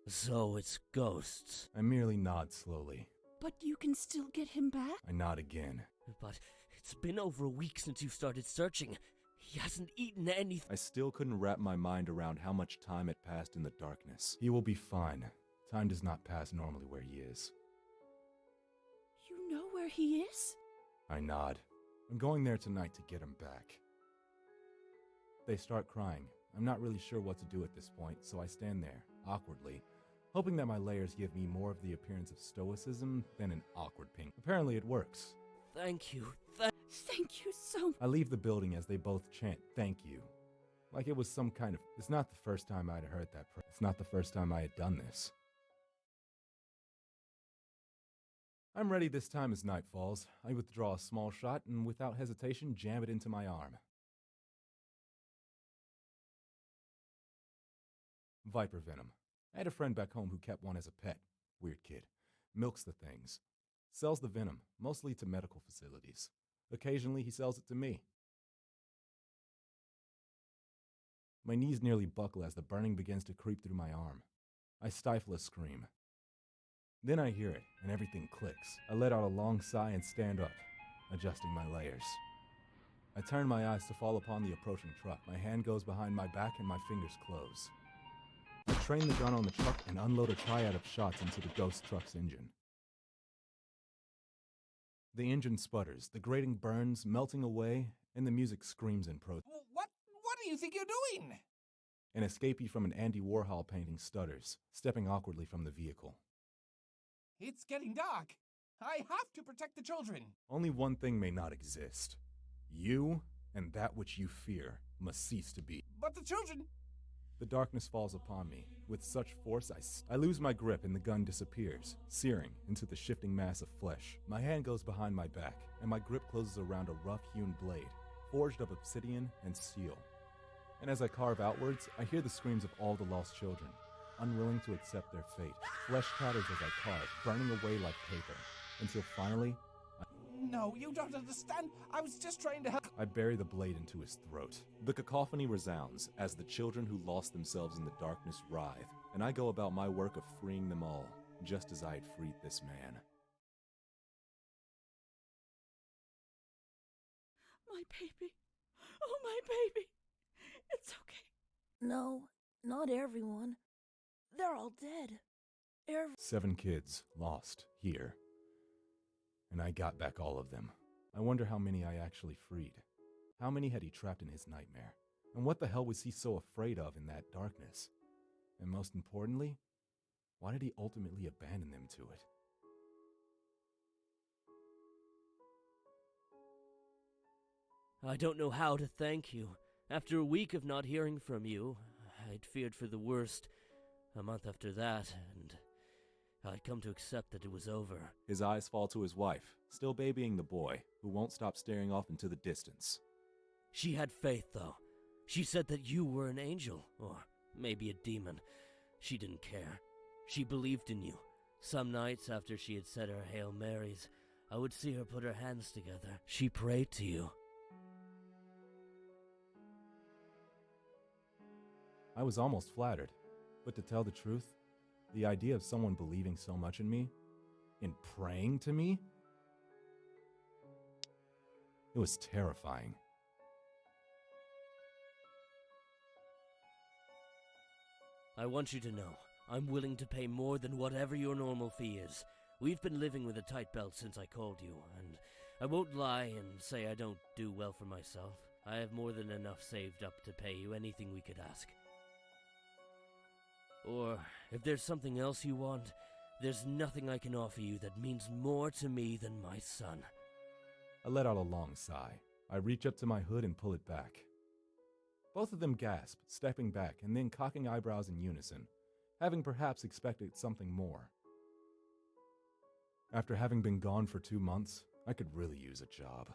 So it's ghosts. I merely nod slowly. But you can still get him back? I nod again. But it's been over a week since you started searching. He hasn't eaten anything. I still couldn't wrap my mind around how much time had passed in the darkness. He will be fine. Time does not pass normally where he is. You know where he is? I nod. I'm going there tonight to get him back. They start crying. I'm not really sure what to do at this point, so I stand there, awkwardly, hoping that my layers give me more of the appearance of stoicism than an awkward pink. Apparently it works. Thank you. Thank you so much. I leave the building as they both chant, "Thank you." Like it was some kind of... It's not the first time I'd heard that prayer. It's not the first time I had done this. I'm ready this time as night falls. I withdraw a small shot and without hesitation jam it into my arm. Viper venom. I had a friend back home who kept one as a pet. Weird kid. Milks the things. Sells the venom, mostly to medical facilities. Occasionally he sells it to me. My knees nearly buckle as the burning begins to creep through my arm. I stifle a scream. Then I hear it, and everything clicks. I let out a long sigh and stand up, adjusting my layers. I turn my eyes to fall upon the approaching truck. My hand goes behind my back and my fingers close. I train the gun on the truck and unload a triad of shots into the ghost truck's engine. The engine sputters, the grating burns, melting away, and the music screams in protest. What do you think you're doing? An escapee from an Andy Warhol painting stutters, stepping awkwardly from the vehicle. It's getting dark. I have to protect the children. Only one thing may not exist. You and that which you fear must cease to be. But the children... The darkness falls upon me. With such force, I lose my grip and the gun disappears, searing into the shifting mass of flesh. My hand goes behind my back, and my grip closes around a rough-hewn blade, forged of obsidian and steel. And as I carve outwards, I hear the screams of all the lost children, unwilling to accept their fate. Flesh tatters as I carve, burning away like paper, until finally, No, you don't understand. I was just trying to help. I bury the blade into his throat. The cacophony resounds as the children who lost themselves in the darkness writhe, and I go about my work of freeing them all, just as I had freed this man. My baby. Oh, my baby. It's okay. No, not everyone. They're all dead. 7 kids lost here. And I got back all of them. I wonder how many I actually freed. How many had he trapped in his nightmare? And what the hell was he so afraid of in that darkness? And most importantly, why did he ultimately abandon them to it? I don't know how to thank you. After a week of not hearing from you, I'd feared for the worst. A month after that, and I'd come to accept that it was over. His eyes fall to his wife, still babying the boy, who won't stop staring off into the distance. She had faith, though. She said that you were an angel, or maybe a demon. She didn't care. She believed in you. Some nights after she had said her Hail Marys, I would see her put her hands together. She prayed to you. I was almost flattered, but to tell the truth, the idea of someone believing so much in me, in praying to me, it was terrifying. I want you to know, I'm willing to pay more than whatever your normal fee is. We've been living with a tight belt since I called you, and I won't lie and say I don't do well for myself. I have more than enough saved up to pay you anything we could ask. Or, if there's something else you want, there's nothing I can offer you that means more to me than my son. I let out a long sigh. I reach up to my hood and pull it back. Both of them gasp, stepping back and then cocking eyebrows in unison, having perhaps expected something more. After having been gone for 2 months, I could really use a job.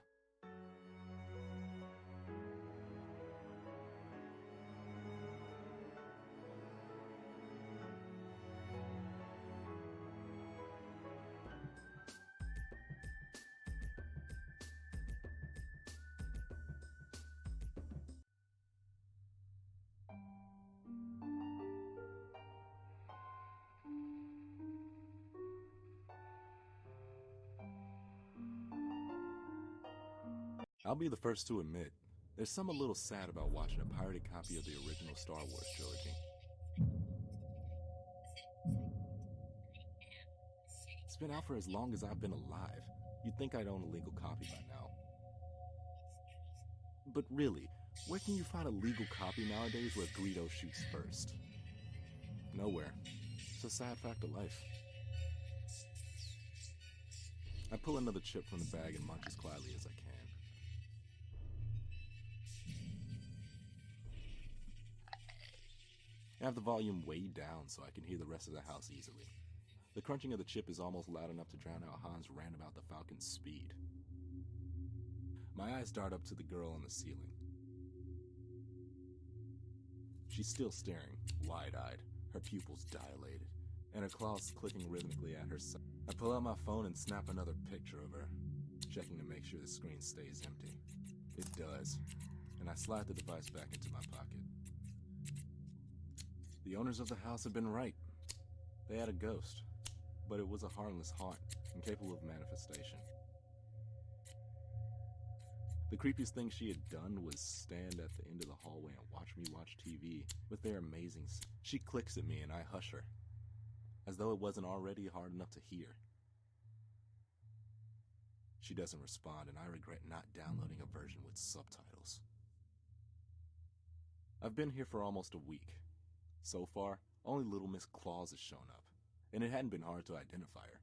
I'll be the first to admit, there's something a little sad about watching a pirated copy of the original Star Wars trilogy. It's been out for as long as I've been alive. You'd think I'd own a legal copy by now. But really, where can you find a legal copy nowadays where Greedo shoots first? Nowhere. It's a sad fact of life. I pull another chip from the bag and munch as quietly as I can. I have the volume way down so I can hear the rest of the house easily. The crunching of the chip is almost loud enough to drown out Han's rant about the Falcon's speed. My eyes dart up to the girl on the ceiling. She's still staring, wide-eyed, her pupils dilated, and her claws clicking rhythmically at her side. I pull out my phone and snap another picture of her, checking to make sure the screen stays empty. It does, and I slide the device back into my pocket. The owners of the house had been right. They had a ghost, but it was a harmless haunt, incapable of manifestation. The creepiest thing she had done was stand at the end of the hallway and watch me watch TV with their amazing... She clicks at me and I hush her, as though it wasn't already hard enough to hear. She doesn't respond, and I regret not downloading a version with subtitles. I've been here for almost a week. So far, only Little Miss Claus has shown up, and it hadn't been hard to identify her.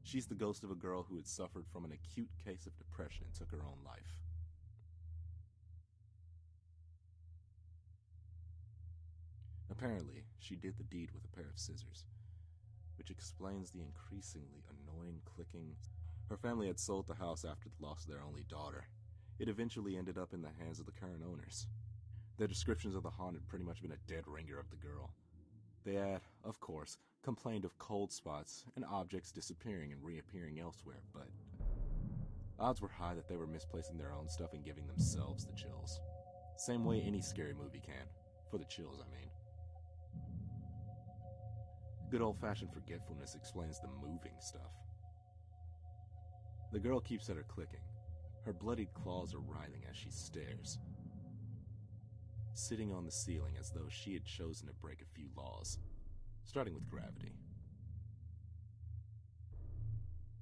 She's the ghost of a girl who had suffered from an acute case of depression and took her own life. Apparently, she did the deed with a pair of scissors, which explains the increasingly annoying clicking. Her family had sold the house after the loss of their only daughter. It eventually ended up in the hands of the current owners. Their descriptions of the haunt had pretty much been a dead ringer of the girl. They had, of course, complained of cold spots and objects disappearing and reappearing elsewhere, but odds were high that they were misplacing their own stuff and giving themselves the chills. Same way any scary movie can. For the chills, I mean. Good old-fashioned forgetfulness explains the moving stuff. The girl keeps at her clicking. Her bloodied claws are writhing as she stares, sitting on the ceiling as though she had chosen to break a few laws, starting with gravity.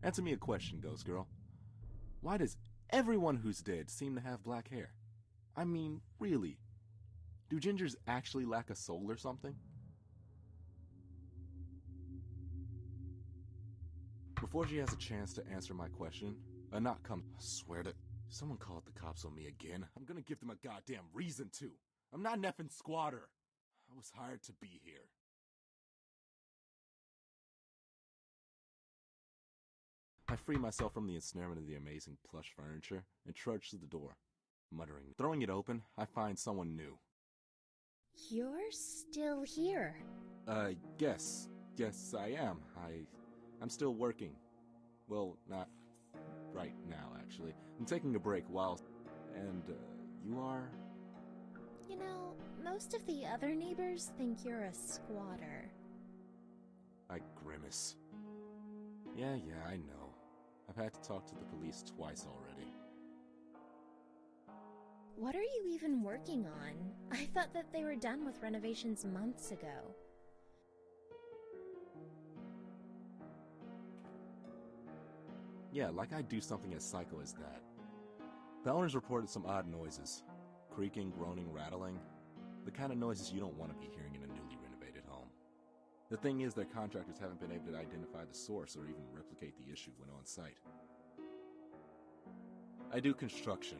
Answer me a question, Ghost Girl. Why does everyone who's dead seem to have black hair? I mean, really? Do gingers actually lack a soul or something? Before she has a chance to answer my question, a knock comes. I swear to... Someone called the cops on me again. I'm gonna give them a goddamn reason to. I'm not an effing squatter. I was hired to be here. I free myself from the ensnarement of the amazing plush furniture and trudge to the door, muttering. Throwing it open, I find someone new. You're still here. Yes. Yes, I am. I'm still working. Well, not right now, actually. I'm taking a break while... And, you are? You know, most of the other neighbors think you're a squatter. I grimace. Yeah, I know. I've had to talk to the police twice already. What are you even working on? I thought that they were done with renovations months ago. Yeah, like I'd do something as psycho as that. The owners reported some odd noises. Creaking, groaning, rattling. The kind of noises you don't want to be hearing in a newly renovated home. The thing is, their contractors haven't been able to identify the source or even replicate the issue when on site. I do construction.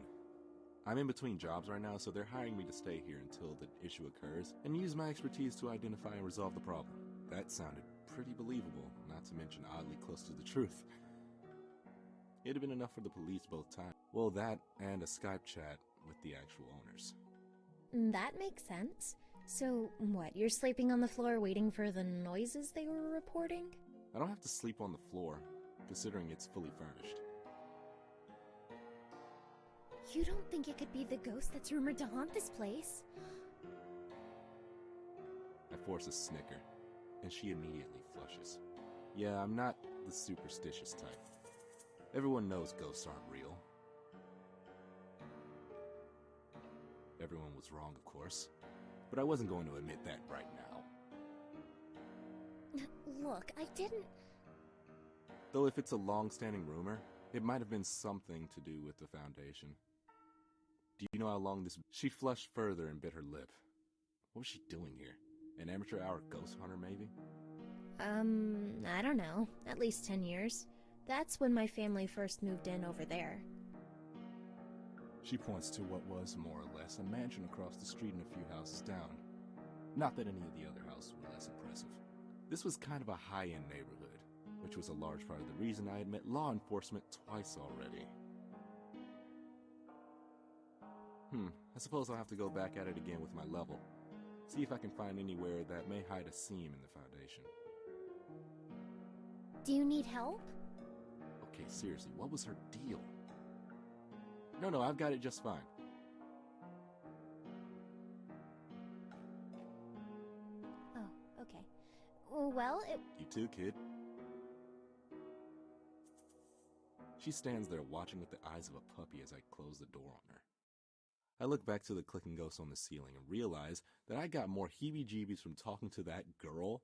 I'm in between jobs right now, so they're hiring me to stay here until the issue occurs and use my expertise to identify and resolve the problem. That sounded pretty believable, not to mention oddly close to the truth. It had been enough for the police both times. Well, that and a Skype chat with the actual owners. That makes sense. So, what, you're sleeping on the floor waiting for the noises they were reporting? I don't have to sleep on the floor, considering it's fully furnished. You don't think it could be the ghost that's rumored to haunt this place? I force a snicker, and she immediately flushes. Yeah, I'm not the superstitious type. Everyone knows ghosts aren't real. Everyone was wrong, of course, but I wasn't going to admit that right now. Look, I didn't... Though if it's a long-standing rumor, it might have been something to do with the Foundation. Do you know how long this... She flushed further and bit her lip. What was she doing here? An amateur hour ghost hunter, maybe? I don't know. At least 10 years. That's when my family first moved in over there. She points to what was, more or less, a mansion across the street and a few houses down. Not that any of the other houses were less impressive. This was kind of a high-end neighborhood, which was a large part of the reason I had met law enforcement twice already. I suppose I'll have to go back at it again with my level. See if I can find anywhere that may hide a seam in the Foundation. Do you need help? Okay, seriously, what was her deal? No, I've got it just fine. Oh, okay. Well, You too, kid. She stands there watching with the eyes of a puppy as I close the door on her. I look back to the clicking ghost on the ceiling and realize that I got more heebie-jeebies from talking to that girl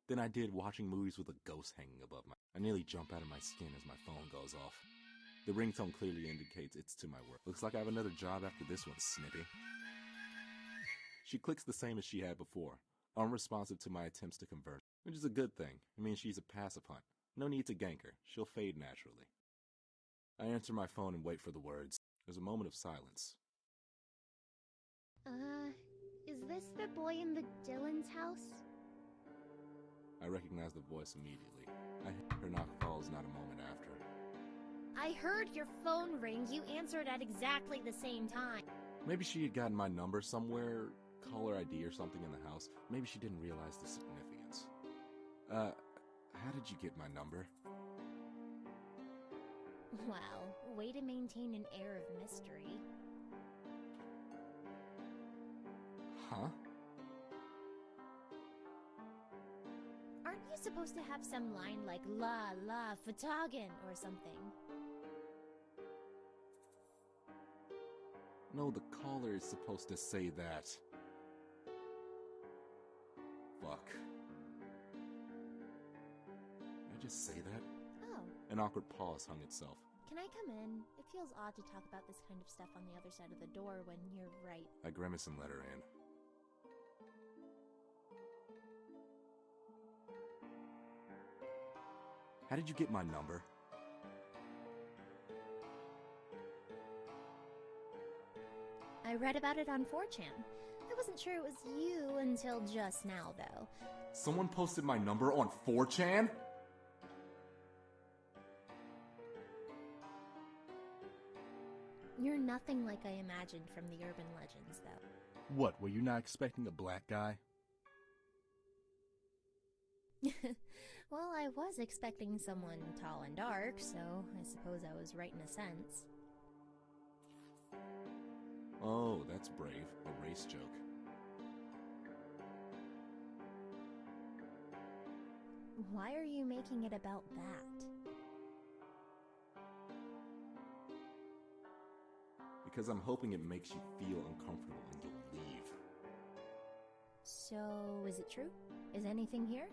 than I did watching movies with a ghost hanging above my... I nearly jump out of my skin as my phone goes off. The ringtone clearly indicates it's to my work. Looks like I have another job after this one, Snippy. She clicks the same as she had before, unresponsive to my attempts to converse, which is a good thing. It means she's a pacifier. No need to gank her. She'll fade naturally. I answer my phone and wait for the words. There's a moment of silence. Is this the boy in the Dylan's house? I recognize the voice immediately. Her knock falls not a moment after. I heard your phone ring. You answered at exactly the same time. Maybe she had gotten my number somewhere, caller ID or something in the house. Maybe she didn't realize the significance. How did you get my number? Wow, way to maintain an air of mystery. Huh? Aren't you supposed to have some line like la la Fatagan or something? No, the caller is supposed to say that. Fuck. Did I just say that? Oh. An awkward pause hung itself. Can I come in? It feels odd to talk about this kind of stuff on the other side of the door when you're right. I grimace and let her in. How did you get my number? I read about it on 4chan. I wasn't sure it was you until just now, though. Someone posted my number on 4chan? You're nothing like I imagined from the urban legends, though. What, were you not expecting a black guy? Well, I was expecting someone tall and dark, so I suppose I was right in a sense. Oh, that's brave. A race joke. Why are you making it about that? Because I'm hoping it makes you feel uncomfortable and you'll leave. So, is it true? Is anything here?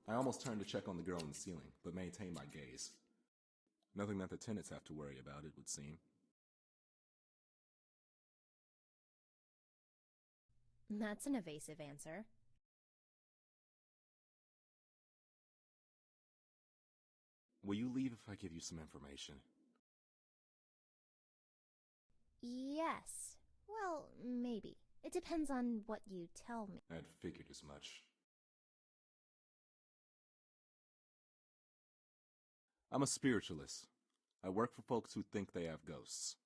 I almost turned to check on the girl in the ceiling, but maintained my gaze. Nothing that the tenants have to worry about, it would seem. That's an evasive answer. Will you leave if I give you some information? Yes. Well, maybe. It depends on what you tell me. I'd figured as much. I'm a spiritualist. I work for folks who think they have ghosts.